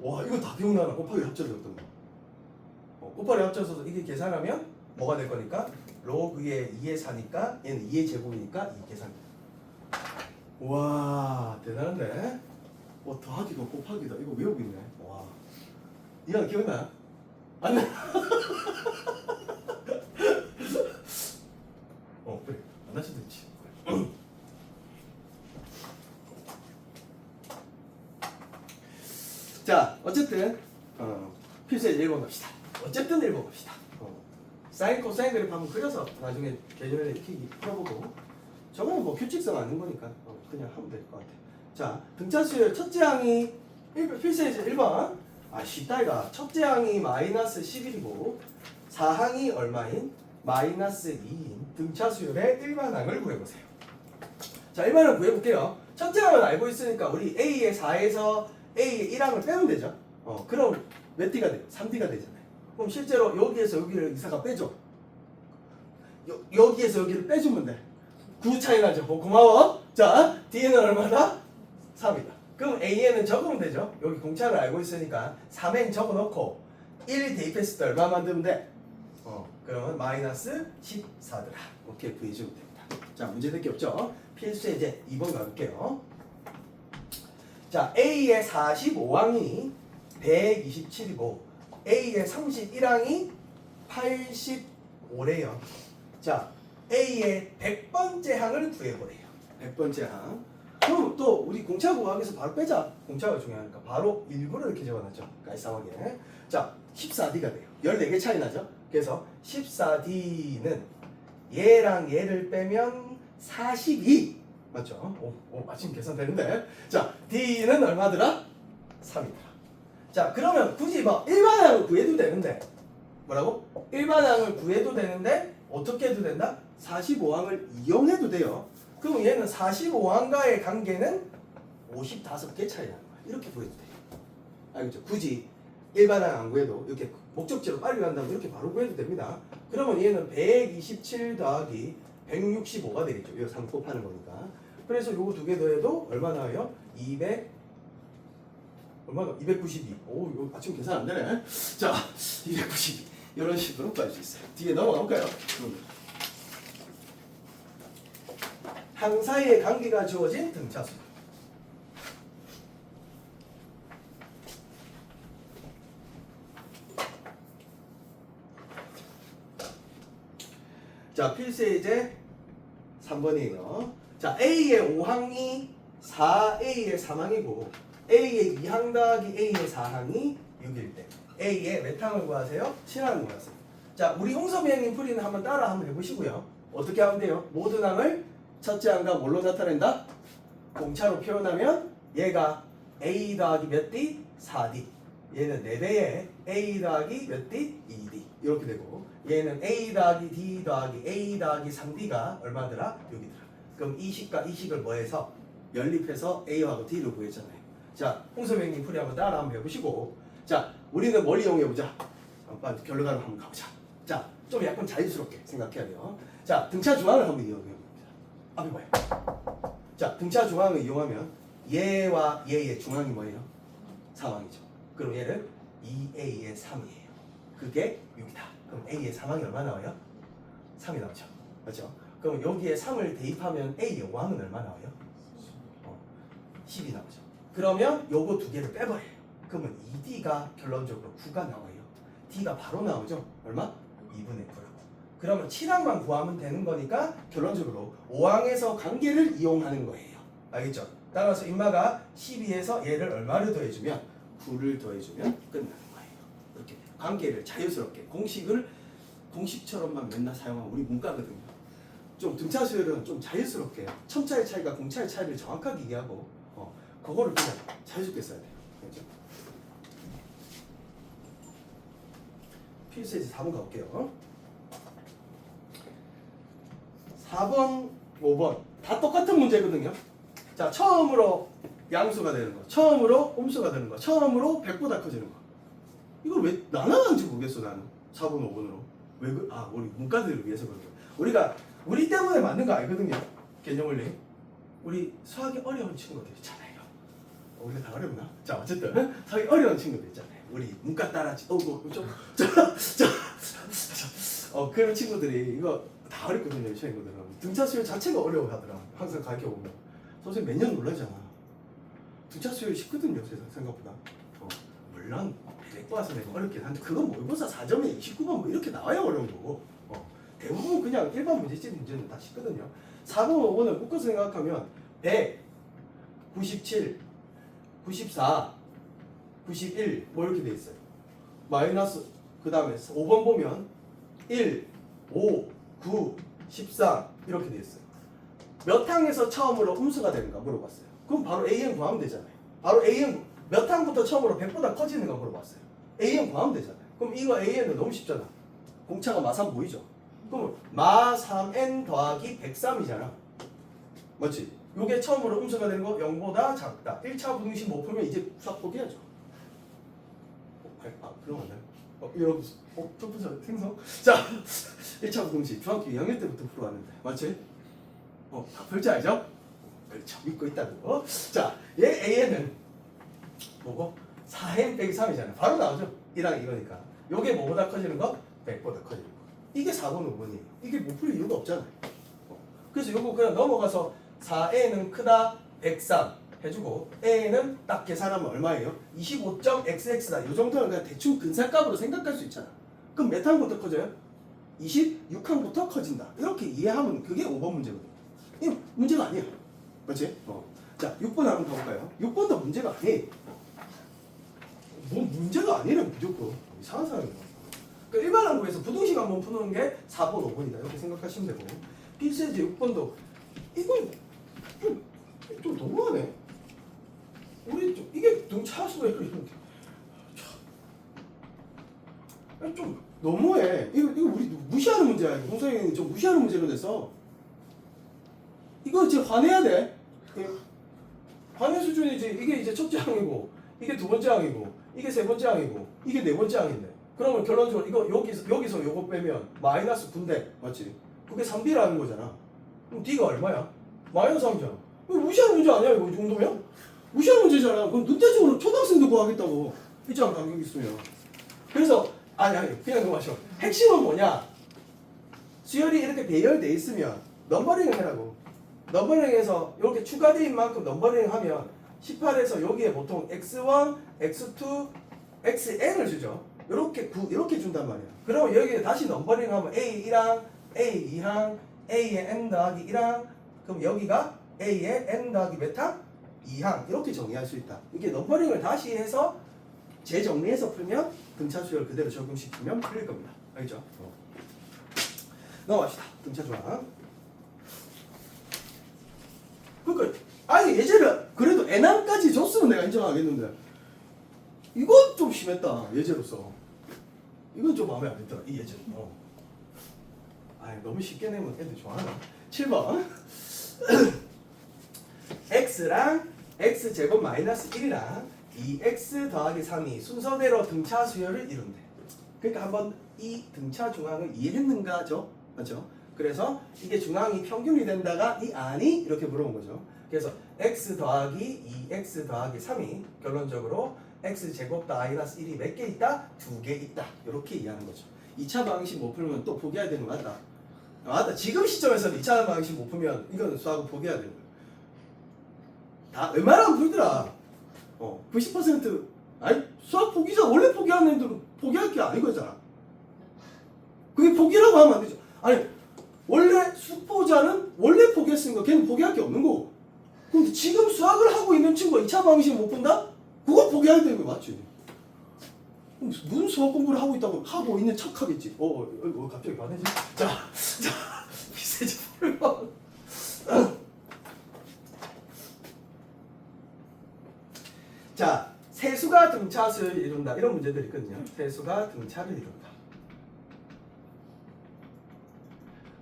와, 이거 다 기억나나? 곱하기를 합쳐졌던 거. 곱하기 합쳐서 이게 계산하면 뭐가 될 거니까 로그의 2의 4니까 얘는 2의 제곱이니까 2 계산. 와, 대단한데. 와, 더하기가 곱하기다. 이거 외우고 있네. 와, 이거 기억나? 안 나? 그래. 안 나셔도 되지. 자, 어쨌든 필수에 읽어봅시다. 사인 코사인 그래프 한번 그려서 나중에 계절에 익히기 풀어보고, 저거는 뭐 규칙성 아닌 거니까 그냥 하면 될 것 같아. 자, 등차 수열 첫째 항이 필수에서 1번. 쉽다 이가. 첫째 항이 마이너스 11이고 4항이 얼마인? 마이너스 2인 등차 수열의 일반항을 구해보세요. 자, 일반항 구해볼게요. 첫째 항은 알고 있으니까 우리 A의 4에서 A의 1항을 빼면 되죠. 그럼 몇 D가 돼요? 3D가 되잖아요. 그럼 실제로 여기에서 여기를 이사가 빼줘. 여기에서 여기를 빼주면 돼. 9 차이 나죠. 고마워. 자, D는 얼마다? 3이다. 그럼 A에는 적으면 되죠. 여기 공차를 알고 있으니까 3엔 적어놓고 1 대입했을 때 얼마 만들면 돼? 그러면 마이너스 14더라. 이렇게 구해주면 됩니다. 자, 문제 될 게 없죠? 필수에 이제 2번 가볼게요. 자, A의 45항이 127이고 A의 31항이 85래요. 자, A의 100번째 항을 구해보래요. 100번째 항. 그럼 또 우리 공차구학에서 바로 빼자. 공차가 중요하니까 바로 일부러 이렇게 적어놨죠. 깔쌈하게. 자, 14D가 돼요. 14개 차이 나죠? 그래서 14D는 얘랑 얘를 빼면 42. 맞죠? 오, 마침 계산되는데. 자, D는 얼마더라? 3이더라. 자, 그러면 굳이 뭐 일반항을 구해도 되는데 뭐라고? 일반항을 구해도 되는데 어떻게 해도 된다? 45항을 이용해도 돼요. 그럼 얘는 45항과의 관계는 55개 차이 나는 거야. 이렇게 구해도 돼요. 알겠죠? 굳이 일반항 안 구해도 이렇게 목적지로 빨리 간다고 이렇게 바로 구해도 됩니다. 그러면 얘는 127 더하기 165가 되겠죠. 이거 3 곱하는 거니까. 그래서 요거 두 개 더해도 얼마 나와요? 얼마나? 292. 오, 이거 아침 계산 안 되네. 자, 292. 이런 식으로 구할 수 있어요. 뒤에 넘어가볼까요? 항 사이의 관계가 주어진 등차수. 자, 필수의 이제 3번이에요. 자, A의 5항이 4A의 3항이고 A의 2항 더하기 A의 4항이 6일 때 A의 몇 항을 구하세요? 7항을 구하세요. 자, 우리 홍섭이 형님 풀이는 한번 따라 한번 해보시고요. 어떻게 하면 돼요? 모든 항을 첫째 항과 뭘로 나타낸다? 공차로 표현하면 얘가 A 더하기 몇 D? 4D. 얘는 4배의 A 더하기 몇 D? 2D. 이렇게 되고 얘는 A 더하기 D 더하기 A 더하기 3D가 얼마더라? 6이더라. 그럼 이 식과 이 식을 뭐해서? 연립해서 A하고 D를 구했잖아요. 자, 홍섭이 형님 풀이 한번 따라 한번 해보시고 자, 우리는 뭘 이용해보자. 빨리 결론으로 한번 가보자. 자, 좀 약간 자연스럽게 생각해야 돼요. 자, 등차 중앙을 한번 이용해봅니다. 앞에 봐요. 자, 등차 중앙을 이용하면 얘와 얘의 중앙이 뭐예요? 4항이죠. 그럼 얘는 2A의 3이에요. 그게 6이다. 그럼 A의 3항이 얼마 나와요? 3이 나오죠. 맞죠? 그럼 여기에 3을 대입하면 A의 5항은 얼마 나와요? 10이 나오죠. 그러면 요거 두 개를 빼버려요. 그러면 2D가 결론적으로 9가 나와요. D가 바로 나오죠. 얼마? 2분의 9라고. 그러면 7항만 구하면 되는 거니까 결론적으로 5항에서 관계를 이용하는 거예요. 알겠죠? 따라서 인마가 12에서 얘를 얼마를 더해주면 9를 더해주면 끝나는 거예요. 이렇게 관계를 자연스럽게 공식처럼만 맨날 사용하면 우리 문과거든요. 좀 등차 수열은 좀 자연스럽게 첨차의 차이가 공차의 차이를 정확하게 얘기하고 그거를 그냥 자연스럽게 써야 돼요. 그렇죠? 필수에 4번 가볼게요. 4번, 5번 다 똑같은 문제거든요. 자, 처음으로 양수가 되는 거, 처음으로 음수가 되는 거, 처음으로 100보다 커지는 거. 이걸 왜 나눠가는지 모르겠어 나는. 4번, 5번으로. 왜 우리 문과들을 위해서 그런 거야. 우리 때문에 맞는 거 알거든요. 개념원리. 우리 수학이 어려운 친구들 있잖아요. 우리가 다 어렵나? 자, 어쨌든 수학이 어려운 친구들 있잖아요. 우리 문과 따라지. 그런 친구들이 이거 다 어렵거든요. 이 친구들은 등차 수열 자체가 어려워하더라. 항상 가르쳐 보면 선생님 매년 놀라잖아. 등차 수열이 쉽거든요. 생각보다. 물론 백과서 내가 어렵긴 한데 그건 모의고사 4점에 29번 뭐 이렇게 나와야 어려운 거고 대부분 그냥 일반 문제집 문제는 다 쉽거든요. 4번, 5번을 묶어서 생각하면 100, 97, 94, 91 뭐 이렇게 돼 있어요. 마이너스 그 다음에 5번 보면 1, 5, 9, 14 이렇게 돼 있어요. 몇 항에서 처음으로 음수가 되는가 물어봤어요. 그럼 바로 AN 구하면 되잖아요. 바로 AN 몇 항부터 처음으로 100보다 커지는가 물어봤어요. AN 구하면 되잖아요. 그럼 이거 AN은 너무 쉽잖아. 공차가 마3 보이죠? 그럼 마3n 더하기 103이잖아. 맞지? 요게 처음으로 음수가 되는 거 0보다 작다. 1차 부등식 못 풀면 이제 수학 포기하죠. 그럼 안 돼요? 여러분, 첫 번째 생성? 자, 1차 부등식 중학교 2학년 때부터 풀어왔는데 맞지? 다 풀지 알죠? 그렇죠. 믿고 있다고. 자, 얘 AN은 뭐고? 4n 빼기 3이잖아요. 바로 나오죠? 1항 이거니까. 요게 뭐보다 커지는 거? 100보다 커지는 거. 이게 4번 5번이에요. 이게 못 풀릴 이유가 없잖아요. 그래서 요거 그냥 넘어가서 4a는 크다 103 해주고 a는 딱 계산하면 얼마예요? 25.xx다. 이 정도는 그냥 대충 근사값으로 생각할 수 있잖아. 그럼 몇 항부터 커져요? 26항부터 커진다. 이렇게 이해하면 그게 5번 문제거든요. 이 문제가 아니야. 그렇지? 자, 6번 한번 가볼까요? 6번도 문제가 아니에요. 뭐 문제가 아니라면 무조건 이상한 사람이야. 그러니까 일반 항목에서 부등식 한번 푸는 게 4번, 5번이다. 이렇게 생각하시면 되고 필수예제 6번도 이건 좀 너무하네. 우리 좀 이게 등차수가 이렇게 좀 너무해. 이거 우리 무시하는 문제야. 공사형이 좀 무시하는 문제로 돼서 이거 지금 화내야 돼. 화내 수준이지. 이게 이제 첫째 항이고 이게 두 번째 항이고 이게 세 번째 항이고 이게 네 번째 항인데 그러면 결론적으로 이거 여기서 요거 빼면 마이너스 9인데 맞지? 그게 3B라는 거잖아. 그럼 D가 얼마야? 마이너스 3이잖아. 이거 무시하는 문제 아니야 이거 이 정도면? 무시하는 문제잖아. 그럼 눈대중으로 초등학생도 구하겠다고. 입장 간격 있으면. 그래서 아니 그냥 그거 마셔. 핵심은 뭐냐? 수열이 이렇게 배열돼 있으면 넘버링을 해라고. 넘버링해서 이렇게 추가된 만큼 넘버링 하면 18에서 여기에 보통 x1, x2, xn을 주죠. 이렇게 준단 말이야. 그러면 여기에 다시 넘버링 하면 a1항, a2항, a의 n 더하기 1항, 그럼 여기가 a의 n 더하기 몇 항? 2항. 이렇게 정리할 수 있다. 이게 넘버링을 다시 해서 재정리해서 풀면 등차 수열 그대로 적용시키면 풀릴 겁니다. 알겠죠? 넘어갑시다. 등차 조항. 그러니까 아니 예제를 그래도 n항까지 줬으면 내가 인정하겠는데 이건 좀 심했다. 예제로서 이건 좀 마음에 안 들더라. 이 예제는. 아니 너무 쉽게 내면 애들 좋아하나? 7번 x랑 x제곱 마이너스 1이랑 2x 더하기 3이 순서대로 등차 수열을 이룬대. 그러니까 한번 이 등차 중앙을 이해했는가죠? 맞죠? 그래서 이게 중앙이 평균이 된다가 이 안이 이렇게 물어본 거죠. 그래서 x 더하기 2x 더하기 3이 결론적으로 x제곱 마이너스 1이 몇 개 있다? 2개 있다. 이렇게 이해하는 거죠. 2차 방식 못 풀면 또 포기해야 되는 거 맞다. 맞다. 지금 시점에서는 2차 방식 못 풀면 이거는 수학을 포기해야 되는 거예요. 다 웬만하면 풀더라. 90% 아니 수학 포기자 원래 포기하는 애들은 포기할 게 아니거잖아. 그게 포기라고 하면 안 되죠. 아니 원래 수포자는 원래 포기했으니까 걔는 포기할 게 없는 거고. 근데 지금 수학을 하고 있는 친구가 2차 방식 못 푼다? 그거 포기해야 되는 거 맞지? 무슨 수학 공부를 하고 있는 척 하겠지. 갑자기 반해지? 자, 비세지 풀고. 자, 세수가 등차 수열을 이룬다. 이런 문제들이 있거든요. 세수가 등차를 이룬다.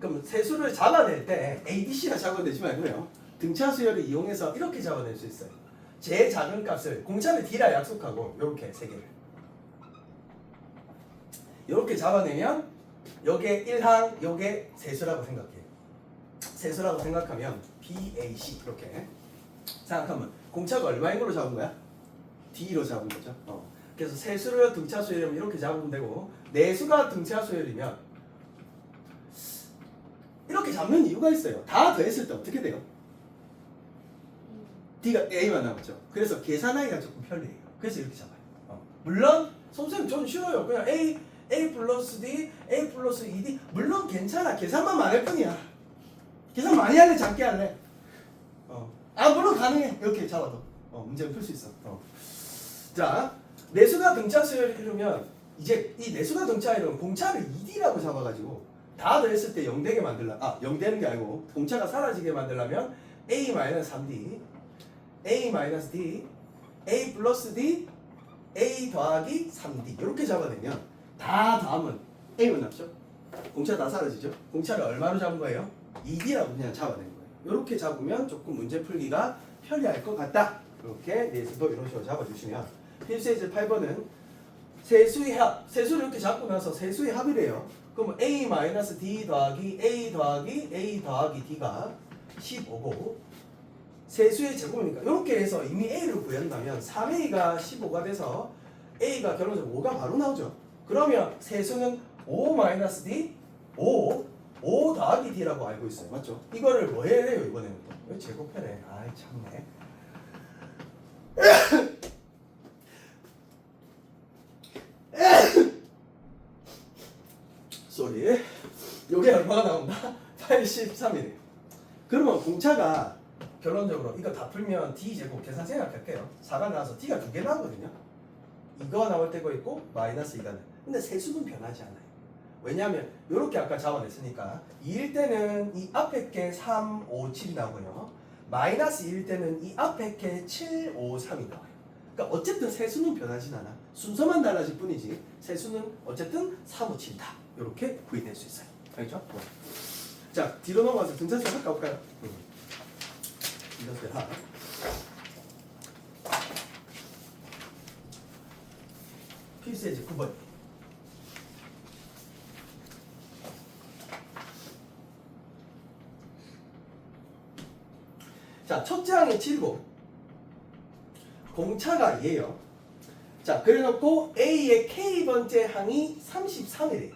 그럼 세수를 잡아낼 때 A, B, C가 잡아내지 말고요. 등차 수열을 이용해서 이렇게 잡아낼 수 있어요. 제일 작은 값을 공차를 D라 약속하고 이렇게 세 개를 이렇게 잡아내면 요게 1항, 요게 세수라고 생각해요. 세수라고 생각하면 BAC 이렇게 생각하면 공차가 얼마인 걸로 잡은 거야? D로 잡은 거죠. 그래서 세수를 등차 수열이면 이렇게 잡으면 되고 내수가 등차 수열이면 이렇게 잡는 이유가 있어요. 다 더했을 때 어떻게 돼요? D가 A만 남았죠. 그래서 계산하기가 조금 편리해요. 그래서 이렇게 잡아요. 물론 선생님 저는 싫어요. 그냥 A 플러스 D, A 플러스 2D 물론 괜찮아. 계산만 많을 뿐이야. 계산 많이 할래? 작게 할래? 물론 가능해. 이렇게 잡아도 문제를 풀 수 있어. 자, 내수가 등차 수열을 이루면 이제 이 내수가 등차 이루면 공차를 2D라고 잡아가지고 다 더했을 때 0 되게 만들려 0 되는 게 아니고 공차가 사라지게 만들려면 A-3D A-D A 플러스 D A 더하기 3D 이렇게 잡아내면 다 더하면 A만 남죠. 공차 다 사라지죠. 공차를 얼마로 잡은 거예요? 2D라고 그냥 잡아낸 거예요. 이렇게 잡으면 조금 문제 풀기가 편리할 것 같다. 이렇게 내수도 이런 식으로 잡아주시면 필수예제 8번은 세수의 합, 세수를 이렇게 잡고 나서 세수의 합이래요. 그럼 A-D 더하기 A 더하기 A 더하기 D가 15고 세수의 제곱이니까 이렇게 해서 이미 A를 구한다면 3A가 15가 돼서 A가 결론적으로 5가 바로 나오죠. 그러면 세수는 5-D 5 더하기 D라고 알고 있어요. 맞죠? 이거를 뭐 해야 돼요, 이번에는 또? 왜 제곱해래? 아이, 참네. 쏘리. 요게 얼마가 나온다? 83이래요. 그러면 공차가 결론적으로 이거 다 풀면 D제곱 계산 생각할게요. 4가 나와서 D가 2개 나오거든요. 이거 나올 때가 있고 마이너스 2가 나요. 근데 세수는 변하지 않아요. 왜냐하면 이렇게 아까 잡아냈으니까 2일 때는 이 앞에 게 3, 5, 7이 나오고요. 마이너스 2일 때는 이 앞에 게 7, 5, 3이 나와요. 그러니까 어쨌든 세수는 변하진 않아. 순서만 달라질 뿐이지 세수는 어쨌든 3, 5, 7이다. 이렇게 구해낼 수 있어요. 알겠죠? 자, 뒤로 넘어가서 등차수 할까 볼까요? 등차수 하. 필수예제 9번. 자, 첫째 항이 7고 공차가 2예요. 자, 그래놓고 A의 K번째 항이 33이래요.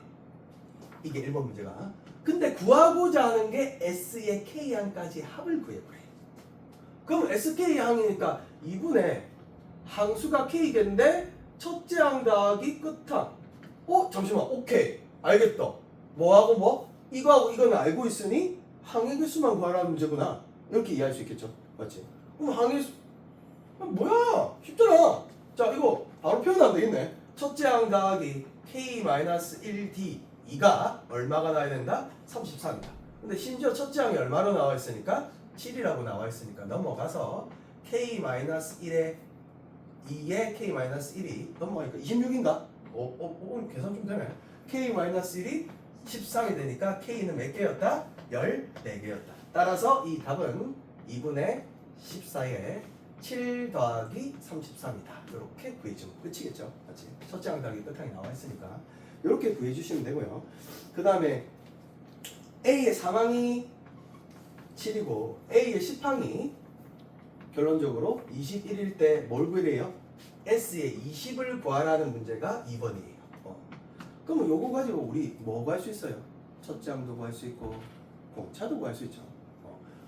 이게 1번 문제가. 근데 구하고자 하는 게 S의 K항까지 합을 구해보래요. 그럼 SK 항이니까 2분의 항수가 K겠는데 첫째 항 더하기 끝항. 잠시만. 오케이. 알겠다. 뭐하고 뭐? 이거하고 이거는 알고 있으니 항의 개수만 구하라는 문제구나. 이렇게 이해할 수 있겠죠. 맞지? 그럼 항의 수 뭐야? 쉽잖아. 자, 이거 바로 표현하면 되겠네. 첫째 항 더하기 K-1D 2가 얼마가 나와야 된다? 33이다. 근데 심지어 첫째 항이 얼마로 나와 있으니까 7이라고 나와 있으니까 넘어가서 K-1에 2에 K-1이 넘어가니까 26인가? 계산 좀 되네. K-1이 13이 되니까 K는 몇 개였다? 14개였다. 따라서 이 답은 2분의 14에 7 더하기 33이다. 이렇게 구해주면 끝이겠죠. 맞지? 첫째 항 더하기 끝항이 나와 있으니까 이렇게 구해주시면 되고요. 그 다음에 A의 3항이 7이고 A의 10항이 결론적으로 21일 때 뭘 구해래요? S의 20을 구하라는 문제가 2번이에요. 그러면 요거 가지고 우리 뭐 구할 수 있어요? 첫째 항도 구할 수 있고 공차도 구할 수 있죠.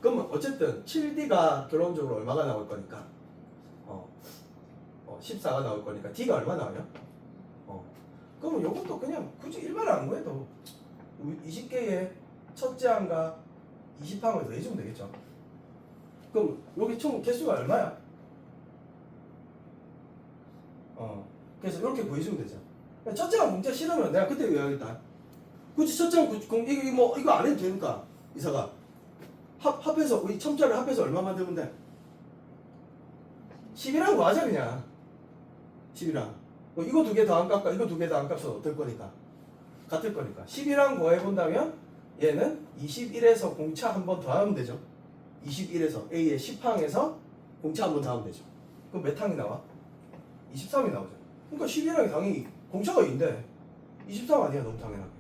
그러면 어쨌든 7D가 결론적으로 얼마가 나올 거니까 14가 나올 거니까 D가 얼마 나와요? 그러면 요것도 그냥 굳이 일반을 안 구해도 20개의 첫째 항과 20항을 더해주면 되겠죠. 그럼 여기 총 개수가 얼마야? 그래서 이렇게 구해주면 되죠. 첫째 항 문제 싫으면 내가 그때 외워야겠다. 굳이 첫째 항 이거 안 해도 되니까 이사가 합해서 우리 첨자를 합해서 얼마 만들면 돼? 10이랑 구하자 그냥. 10이랑 이거 두 개 더 안 값과 이거 두 개 더 안 값은 어떨 거니까? 같을 거니까 10이랑 구해본다면 얘는 21에서 공차 한 번 더 하면 되죠. 21에서 A의 10항에서 공차 한 번 더 하면 되죠. 그럼 몇 항이 나와? 23이 나오죠. 그러니까 11항이 당연히 공차가 2인데 23 아니야. 너무 당연하게.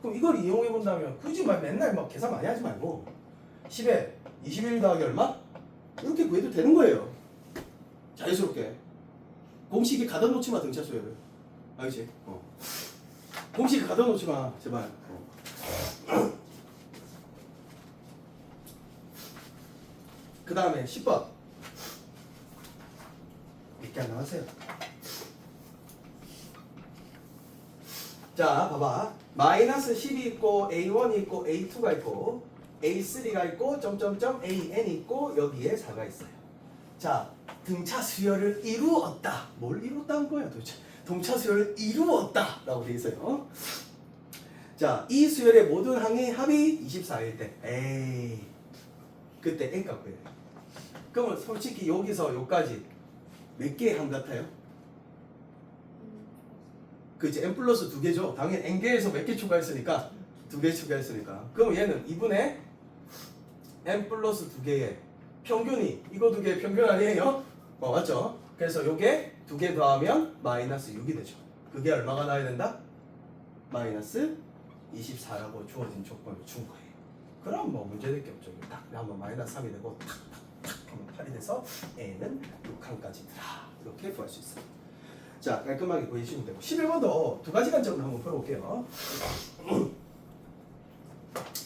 그럼 이걸 이용해본다면 굳이 맨날 막 계산 많이 하지 말고 10에 21 더하기 얼마? 이렇게 구해도 되는 거예요. 자연스럽게. 공식에 가둬 놓지 마, 등차수열을. 알겠지? 공식에 가둬 놓지 마, 제발. 그 다음에 10번. 이렇게 안 나왔어요. 자, 봐봐. 마이너스 10이 있고, A1이 있고, A2가 있고, A3가 있고, 점점점 AN이 있고, 여기에 4가 있어요. 자, 등차 수열을 이루었다. 뭘 이루었다는 거야 도대체? 등차 수열을 이루었다 라고 돼 있어요. 자, 이 수열의 모든 항의 합이 24일 때 에이 그때 n 값 구해요. 그러면 솔직히 여기서 여기까지 몇 개의 항 같아요? 그치, n 플러스 2개죠. 당연히 n개에서 몇 개 추가했으니까 2개 추가했으니까. 그럼 얘는 2분의 n 플러스 2개의 평균이 이거 2개의 평균 아니에요? 맞죠? 그래서 요게 2개 더하면 마이너스 6이 되죠. 그게 얼마가 나야 된다? 마이너스 24라고 주어진 조건을 준 거예요. 그럼 뭐 문제될 게 없죠. 딱 한번 마이너스 3이 되고 탁탁탁 하면 8이 돼서 A는 6항까지더라. 이렇게 구할 수 있어요. 자, 깔끔하게 구해주시면 되고 11번도 두 가지 관점으로 한번 풀어볼게요.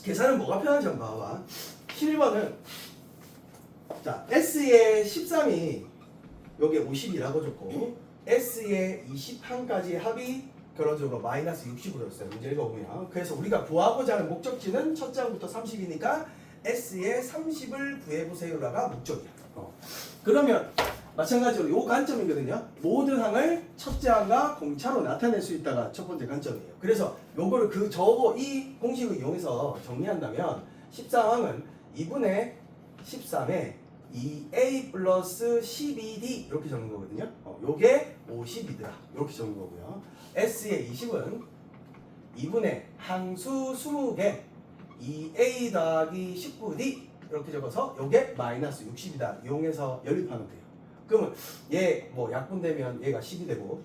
계산은 뭐가 편한지 한번 봐봐. 11번은 자 S의 13이 여기에 50이라고 줬고 S의 21까지 합이 결론적으로 마이너스 60으로 였어요. 문제 읽어보면. 그래서 우리가 구하고자 하는 목적지는 첫째 항부터 30이니까 S의 30을 구해보세요라가 목적이야. 그러면 마찬가지로 요 관점이거든요. 모든 항을 첫째 항과 공차로 나타낼 수 있다가 첫 번째 관점이에요. 그래서 요거를 이 공식을 이용해서 정리한다면 13항은 2분의 13에 2a 플러스 12d 이렇게 적는 거거든요. 요게 50이더라. 이렇게 적는 거고요. S의 20은 2분의 항수 20개 2a 더하기 19d 이렇게 적어서 요게 마이너스 60이다. 이용해서 연립하면 돼요. 그러면 얘 뭐 약분되면 얘가 10이 되고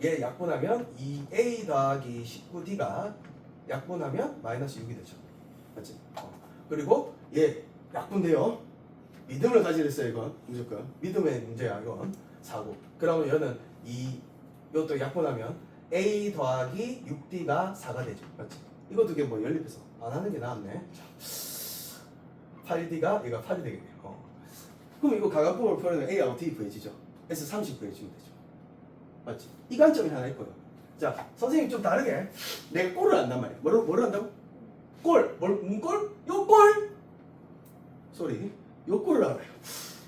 얘 약분하면 2a 더하기 19d가 약분하면 마이너스 6이 되죠. 맞지? 그리고 얘 약분돼요. 믿음을 가지랬어요. 이건 무조건 믿음의 문제야. 이건 4고 그러면 얘는 이것도 약분하면 a 더하기 6d가 4가 되죠. 맞지? 이거 두 개 뭐 연립해서 안 하는 게 낫네. 8d가 얘가 8이 되겠네요. 그럼 이거 가각법으로 표현하면 a하고 d 구해지죠. S30 구해주면 되죠. 맞지? 이 관점이 하나 있고요. 자, 선생님 좀 다르게 내가 꼴을 안단 말이야. 뭐를 한다고? 꼴! 꼴? 요 꼴! 소리. 요 꼴을 알아요.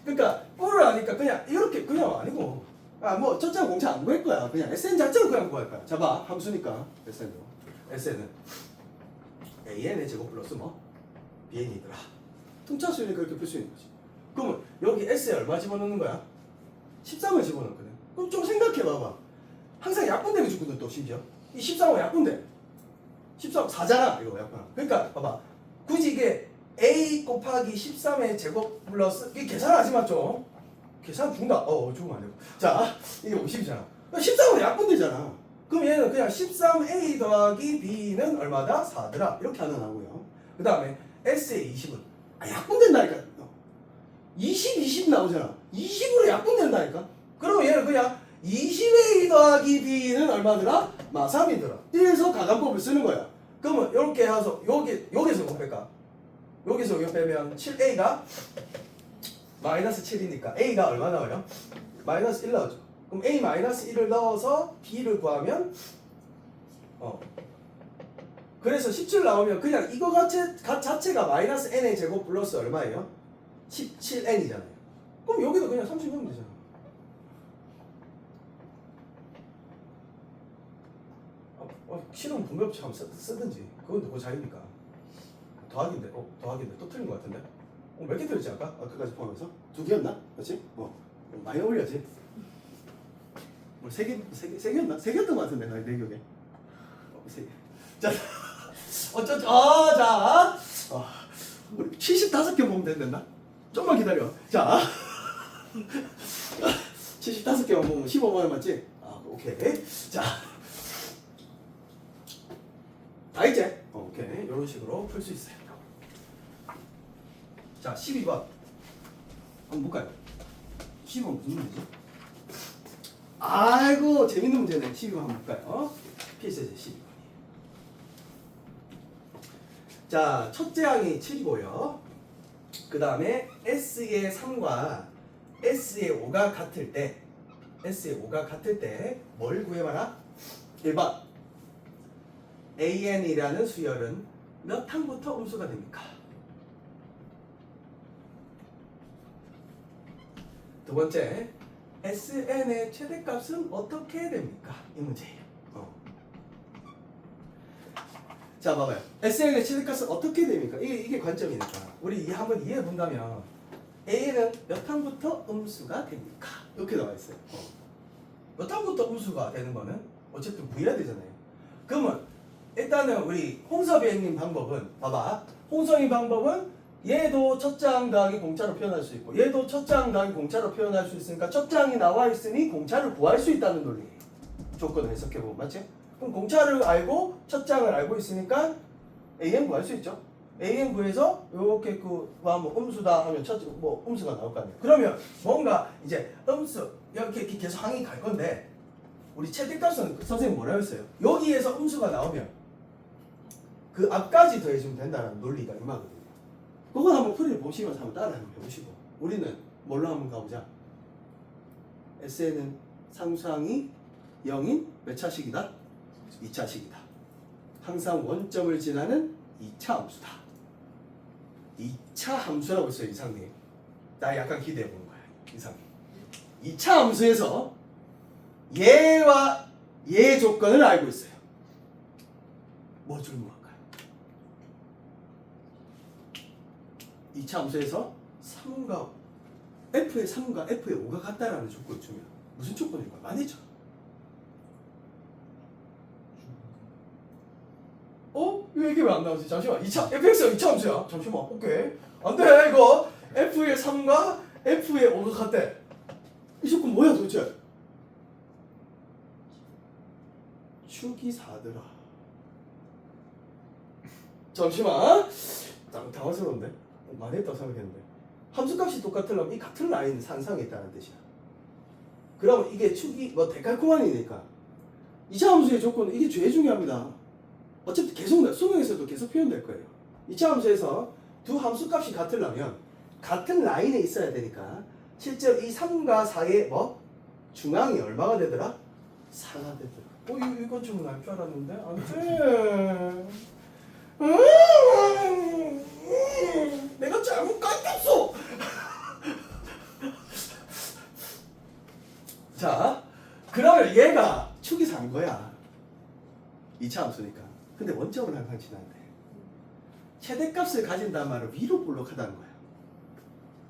그러니까 꼴을 아니까 그냥 이렇게 그냥 아니고 뭐 첫째 공차 안 구할 거야. 그냥 SN 자체로 그냥 구할 거야. 잡아. 함수니까 SN도. SN은 AN의 제곱 플러스 뭐? BN이더라. 통차수니까 그렇게 풀 수 있는 거지. 그러면 여기 S에 얼마 집어넣는 거야? 13을 집어넣거든. 그럼 좀 생각해 봐봐. 항상 약분되게 주거든 또 심지어. 이 13은 약분돼. 13 4잖아 이거 약분. 그러니까 봐봐. 굳이 이게 A 곱하기 13의 제곱 플러스 이게 계산하지 맞죠? 계산 중다. 죽으면 안 되고. 자 이게 50이잖아. 13은 약분되잖아. 그럼 얘는 그냥 13A 더하기 B는 얼마다? 4더라. 이렇게 하나 나오고요. 그 다음에 S의 20은 약분된다니까. 20 나오잖아. 20으로 약분된다니까. 그러면 얘는 그냥 20A 더하기 B는 얼마더라? 3이더라. 이래서 가감법을 쓰는 거야. 그러면 이렇게 해서 여기서 못 뺄까? 여기서 이거 빼면 7A가 마이너스 7이니까 A가 얼마 나와요? 마이너스 1 나오죠. 그럼 A 마이너스 1을 넣어서 B를 구하면 그래서 17 나오면 그냥 이거 자체가 마이너스 N의 제곱 플러스 얼마예요? 17N이잖아요. 그럼 여기도 그냥 30 넣으면 되잖아. 실험 분배법칙 한번 쓰든지. 그건 누구 자유니까. 더하기인데 또 틀린 것 같은데? 몇 개 틀렸지 아까? 그까지 포함해서? 2개였나? 그렇지? 많이 올려야지. 뭐 3개였나? 3개였던 것 같은데 내 기억에. 3개. 자, 우리 75개 보면 된다. 좀만 기다려. 자, 75개만 보면 15만 원 맞지? 오케이. 자, 다 있지? 오케이. 이런 식으로 풀 수 있어요. 자, 12번. 한번 볼까요? 12번 무슨 문제지? 아이고, 재밌는 문제네. 12번 한번 볼까요? 필수제 12번. 자, 첫째 항이 7이고요. 그 다음에 S의 3과 S의 5가 같을 때 뭘 구해봐라? 1번 AN이라는 수열은 몇 항부터 음수가 됩니까? 두 번째, SN의 최대값은 어떻게 됩니까? 이 문제예요. 자, 봐봐요. SN의 최대값은 어떻게 됩니까? 이게 관점이니까. 우리 한번 이해해 본다면 A는 몇 항부터 음수가 됩니까? 이렇게 나와 있어요. 몇 항부터 음수가 되는 거는 어쨌든 구해야 되잖아요. 그러면 일단은 우리 홍섭이님 방법은 봐봐. 홍섭이 방법은 얘도 첫째 항 더하기 공차로 표현할 수 있고 얘도 첫째 항 더하기 공차로 표현할 수 있으니까 첫째 항이 나와 있으니 공차를 구할 수 있다는 논리예요. 조건을 해석해보면 맞지? 그럼 공차를 알고 첫째 항을 알고 있으니까 AN 구할 수 있죠. AN 구해서 이렇게 뭐 음수다 하면 첫째 뭐 음수가 나올 거 아니에요. 그러면 뭔가 이제 음수 이렇게 계속 항이 갈 건데 우리 최대값은 선생님 뭐라 했어요? 여기에서 음수가 나오면 그 앞까지 더해주면 된다는 논리가 이마거든요. 그건 한번 풀이 보시면서 한번 따라 한번 해보시고 우리는 뭘로 한번 가보자. SN은 상수항이 0인 몇 차식이다? 2차식이다. 항상 원점을 지나는 2차 함수다. 2차 함수라고 했어요, 이상님. 나 약간 기대해 보는 거야, 이상님. 2차 함수에서 얘와 얘의 조건을 알고 있어요. 뭐 질문할까요? 2차 함수에서 3과 F의 3과 F의 5가 같다라는 조건을 주면 무슨 조건일까요? 많이 했죠. 이게 왜 안 나오지? 잠시만. 2차 fx가 2차 함수야. 잠시만. 오케이. 안 돼. 이거 f의 3과 f의 5가 같대. 이 조건 뭐야 도대체? 축이 4더라. 잠시만. 당황스러운데? 많이 했다고 생각했는데. 함수값이 똑같으려면 이 같은 라인 산상에 있다는 뜻이야. 그러면 이게 축이 뭐 데칼코마니니까 2차 함수의 조건은 이게 제일 중요합니다. 어차피 계속 수능에서도 계속 표현될 거예요. 2차 함수에서 두 함수값이 같으려면 같은 라인에 있어야 되니까 실제로 이 3과 4의 뭐 중앙이 얼마가 되더라? 4가 되더라. 이건 좀 날 줄 알았는데 안 돼. 내가 잘못 깎였어. 자, 그러면 얘가 축이 산 거야. 2차 함수니까. 근데 원점을 항상 지난대. 최대값을 가진다는 말은 위로 볼록하다는 거야.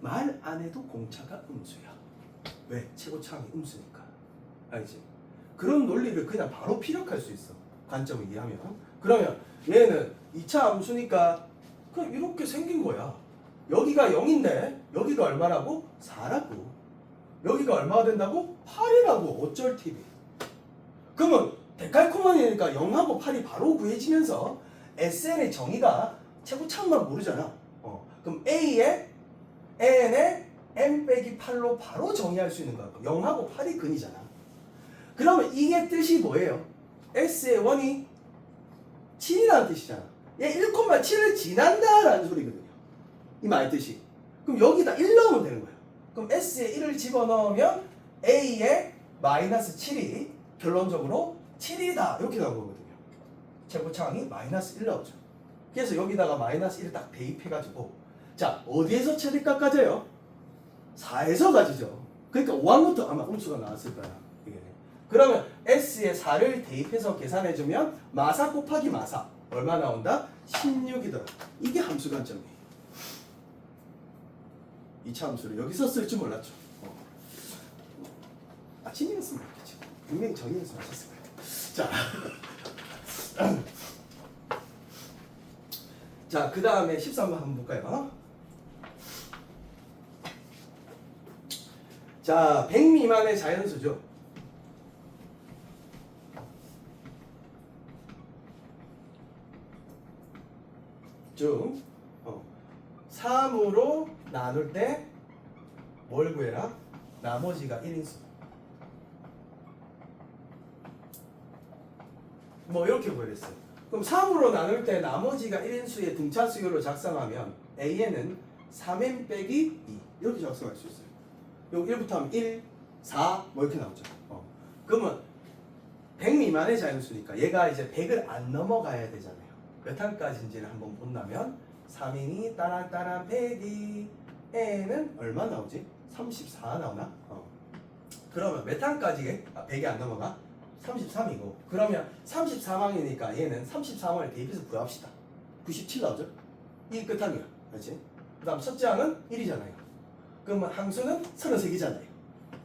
말 안 해도 공차가 음수야. 왜? 최고차항이 음수니까. 알지? 그런 논리를 그냥 바로 피력할 수 있어. 관점을 이해하면. 그러면 얘는 2차 함수니까 그냥 이렇게 생긴 거야. 여기가 0인데 여기가 얼마라고? 4라고. 여기가 얼마가 된다고? 8이라고. 어쩔 TV. 그러면 데칼코마니니까 0하고 8이 바로 구해지면서 SN의 정의가 최고차항만 모르잖아. 그럼 A에 N에 M 빼기 8로 바로 정의할 수 있는 거야. 0하고 8이 근이잖아. 그러면 이게 뜻이 뭐예요? S의 원이 7이라는 뜻이잖아. 얘 1,7을 지난다라는 소리거든요. 이 말 뜻이. 그럼 여기다 1 넣으면 되는 거야. 그럼 S에 1을 집어넣으면 A에 마이너스 7이 결론적으로 7이다 이렇게 나온 거거든요. 최고차항이 마이너스 1 나오죠. 그래서 여기다가 마이너스 1을 딱 대입해가지고 자 어디에서 최대값 가져요? 4에서 가지죠. 그러니까 5항부터 아마 음수가 나왔을 거야. 이게. 그러면 S에 4를 대입해서 계산해주면 마사 곱하기 마사 얼마 나온다? 16이더라. 이게 함수 관점이에요. 2차 함수를 여기서 쓸 줄 몰랐죠. 아침이었으면 좋겠지. 분명히 정의했으면 하셨을 거예요. 자, 그 다음에 13번 한번 볼까요? 자, 100 미만의 자연수죠. 중 3으로 나눌 때 뭘 구해라? 나머지가 1인수. 뭐 이렇게 구했어요. 그럼 3으로 나눌 때 나머지가 1인수의 등차수열로 작성하면 A에는 3n 빼기 2 이렇게 작성할 수 있어요. 여기 1부터 하면 1, 4 뭐 이렇게 나오죠. 그러면 100 미만의 자연수니까 얘가 이제 100을 안 넘어가야 되잖아요. 몇 항까지인지를 한번 본다면 3인이 따란 100이 A는 얼마 나오지? 34 나오나? 그러면 몇 항까지 100이 안 넘어가? 33이고 그러면 33항이니까 얘는 33항을 대입해서 구합시다. 97 나오죠? 이 끝항이야. 그렇지? 그 다음 첫째 항은 1이잖아요. 그러면 항수는 33개잖아요.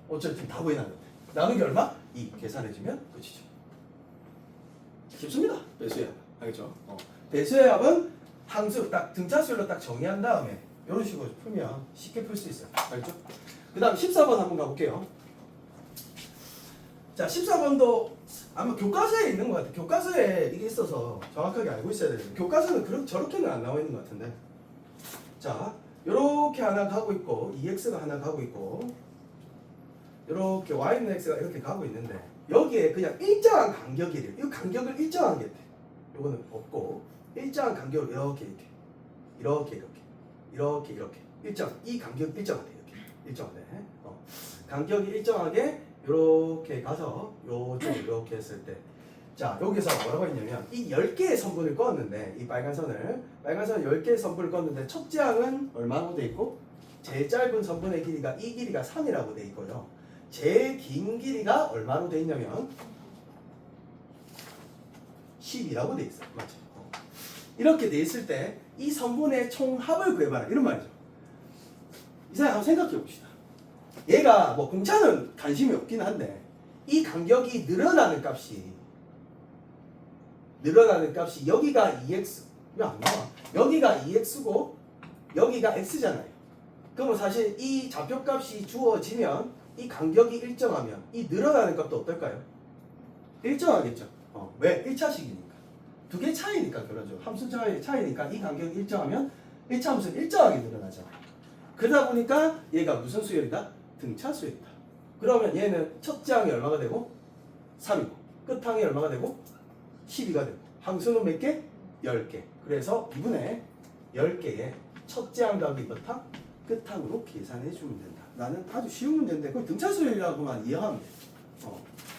어차피 다 구해놨는데 나누기 얼마? 2 계산해주면 끝이죠. 쉽습니다. 배수의 합. 알겠죠? 배수의 합은 항수 딱 등차수열로 딱 정의한 다음에 이런 식으로 풀면 쉽게 풀 수 있어요. 알겠죠? 그 다음 14번 한번 가볼게요. 자, 14번도 아마 교과서에 있는 것 같아요. 교과서에 이게 있어서 정확하게 알고 있어야 돼요. 교과서는 저렇게는 안 나와 있는 것 같은데. 자, 요렇게 하나 가고 있고 2x가 하나 가고 있고 요렇게 y는 x가 이렇게 가고 있는데 여기에 그냥 일정한 간격이래요. 이 간격을 일정한 게 돼. 요거는 없고 일정한 간격으로 이렇게 일정 이 간격 일정하대 이렇게 일정하대. 간격이 일정하게 이렇게 가서 요쪽 이렇게 했을 때 자 여기서 뭐라고 했냐면 이 10개의 선분을 그었는데 이 빨간선을 10개의 선분을 그었는데 첫째 항은 얼마로 돼 있고 제일 짧은 선분의 길이가 이 길이가 3이라고 돼 있고요. 제일 긴 길이가 얼마로 돼 있냐면 10이라고 돼 있어. 맞지? 이렇게 돼 있을 때 이 선분의 총합을 구해봐라 이런 말이죠. 이사람 한번 생각해 봅시다. 얘가 뭐 공차는 관심이 없긴 한데 이 간격이 늘어나는 값이 여기가 2x 왜 안 나와? 여기가 2x고 여기가 x잖아요. 그러면 사실 이 좌표값이 주어지면 이 간격이 일정하면 이 늘어나는 값도 어떨까요? 일정하겠죠. 왜? 1차식이니까. 두 개 차이니까 그러죠. 함수 차이니까 이 간격이 일정하면 1차 함수는 일정하게 늘어나잖아요. 그러다 보니까 얘가 무슨 수열이다? 등차 수열이다. 그러면 얘는 첫째 항이 얼마가 되고? 3이고 끝항이 얼마가 되고? 12가 되고 항수는 몇 개? 10개. 그래서 2분의 10개의 첫째 항 더하기 몇 항? 끝항으로 계산해 주면 된다. 나는 아주 쉬운 문제인데 그걸 등차 수열이라고만 이해하면 돼.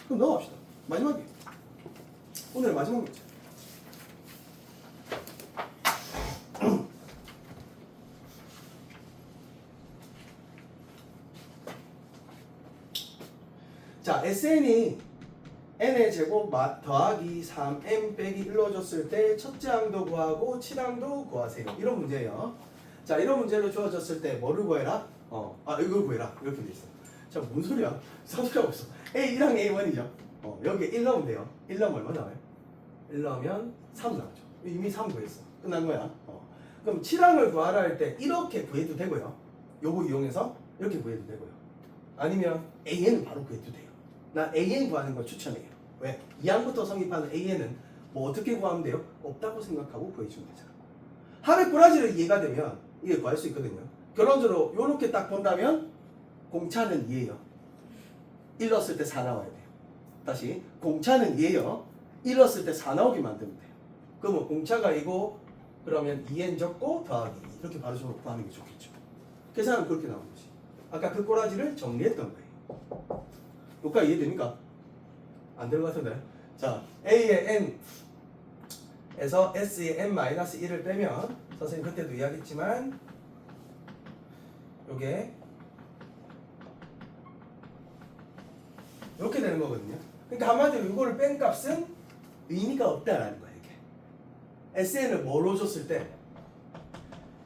그럼 넘어갑시다. 마지막에 오늘 마지막 문제. 자, SN이 n의 제곱 더하기 3m 빼기 1로 줬을 때 첫째 항도 구하고 7항도 구하세요. 이런 문제예요. 자, 이런 문제로 주어졌을 때 뭐를 구해라? 이걸 구해라. 이렇게 돼 있어. 자, 뭔 소리야? 소리가 없어. A1항 A1이죠. 여기 1 넣으면 돼요. 1 넣으면 얼마 나와요? 1 넣으면 3 나오죠. 이미 3 구했어. 끝난 거야. 그럼 7항을 구하라 할 때 이렇게 구해도 되고요. 요거 이용해서 이렇게 구해도 되고요. 아니면 AN을 바로 구해도 돼요. 나 AN 구하는 걸 추천해요. 왜? 2항부터 성립하는 AN은 뭐 어떻게 구하면 돼요? 없다고 생각하고 구해주면 되잖아. 합의 꼬라지를 이해가 되면 이게 구할 수 있거든요. 결론적으로 이렇게 딱 본다면 공차는 2예요. 1 넣었을 때 4 나와야 돼요. 다시 공차는 2예요. 1 넣었을 때 4 나오게 만들면 돼요. 그러면 공차가 2고 그러면 2n 적고 더하기 2 이렇게 바로 구하는 게 좋겠죠. 계산은 그렇게 나오는 거지. 아까 그 꼬라지를 정리했던 거예요. 여기까지 이해됩니까? 안 될 것 같은데. 자, A의 n에서 S의 n-1을 빼면 선생님 그때도 이야기했지만 요게 이렇게 되는 거거든요. 그러니까 한마디로 이거를 뺀 값은 의미가 없다라는 거예요. 이게 SN을 뭐로 줬을 때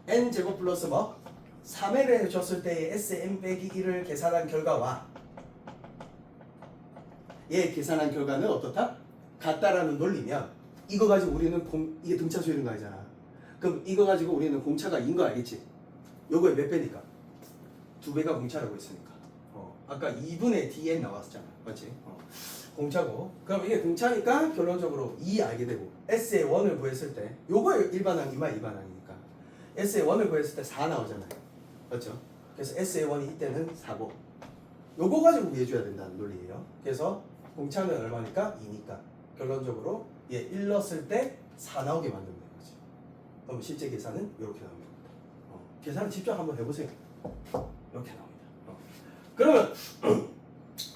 n제곱 플러스 뭐? 3L을 줬을 때의 Sn 빼기 1을 계산한 결과와 얘 계산한 결과는 어떻다? 같다라는 논리면 이거 가지고 우리는 이게 등차 수열인 거 아니잖아. 그럼 이거 가지고 우리는 공차가 2인 거 알겠지? 요거에 몇 배니까? 2배가 공차라고 했으니까. 아까 2분의 dn 나왔었잖아. 맞지? 공차고. 그럼 이게 공차니까 결론적으로 2 알게 되고 S의 1을 구했을 때 요거의 일반항 2반항이니까 S의 1을 구했을 때 4 나오잖아요. 맞죠? 그래서 S의 1이 이때는 4고 요거 가지고 구해줘야 된다는 논리예요. 그래서 공차는 얼마니까? 2니까 결론적으로 얘 1 넣었을 때 4 나오게 만들면 되는 거지. 그럼 실제 계산은 이렇게 나옵니다. 계산을 직접 한번 해보세요. 이렇게 나옵니다. 그러면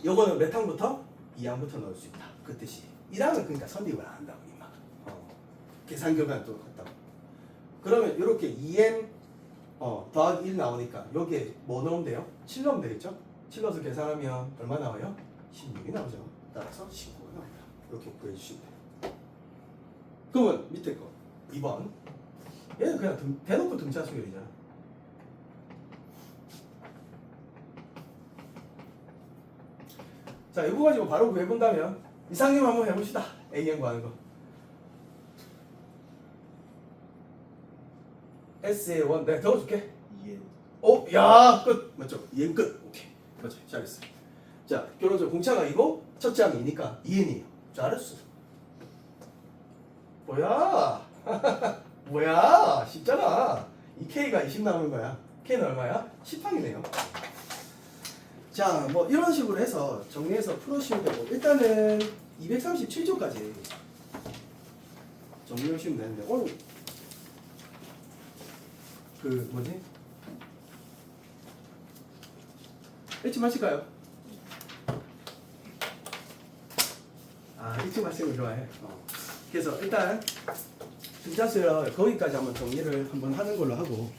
요거는 몇 항부터? 2항부터 넣을 수 있다. 그 뜻이 1항은 그러니까 선택을 안 한다고 임마. 계산 결과는 또 같다고. 그러면 이렇게 2n 더하기 1 나오니까 여기에 뭐 넣으면 돼요? 7 넣으면 되겠죠? 7 넣어서 계산하면 얼마 나와요? 16이 나오죠. 따라서 19가 나옵니다. 이렇게 구해주시면 돼요. 그러면 밑에 거 2번 얘는 그냥 대놓고 등차 수열이잖아. 자, 이거 가지고 바로 구해본다면 이상님 한번 해봅시다. AN 구하는 거. S의 1 내가 적어줄게. 2N. 야, 끝. 맞죠? 2N 끝. 오케이. 맞죠? 잘했어. 자, 결론적으로 공차가 2고 첫째 항이 2니까 2N이에요. 잘했어. 뭐야? 뭐야? 쉽잖아. 이 K가 20 나오는 거야. K는 얼마야? 10항이네요. 자, 뭐 이런 식으로 해서 정리해서 풀어주시면 되고 일단은 237조까지 정리하시면 되는데 오늘 그 뭐지? 잊지 마실까요? 아 잊지 마시는 거 좋아해. 그래서 일단 등자수열 거기까지 한번 정리를 한번 하는 걸로 하고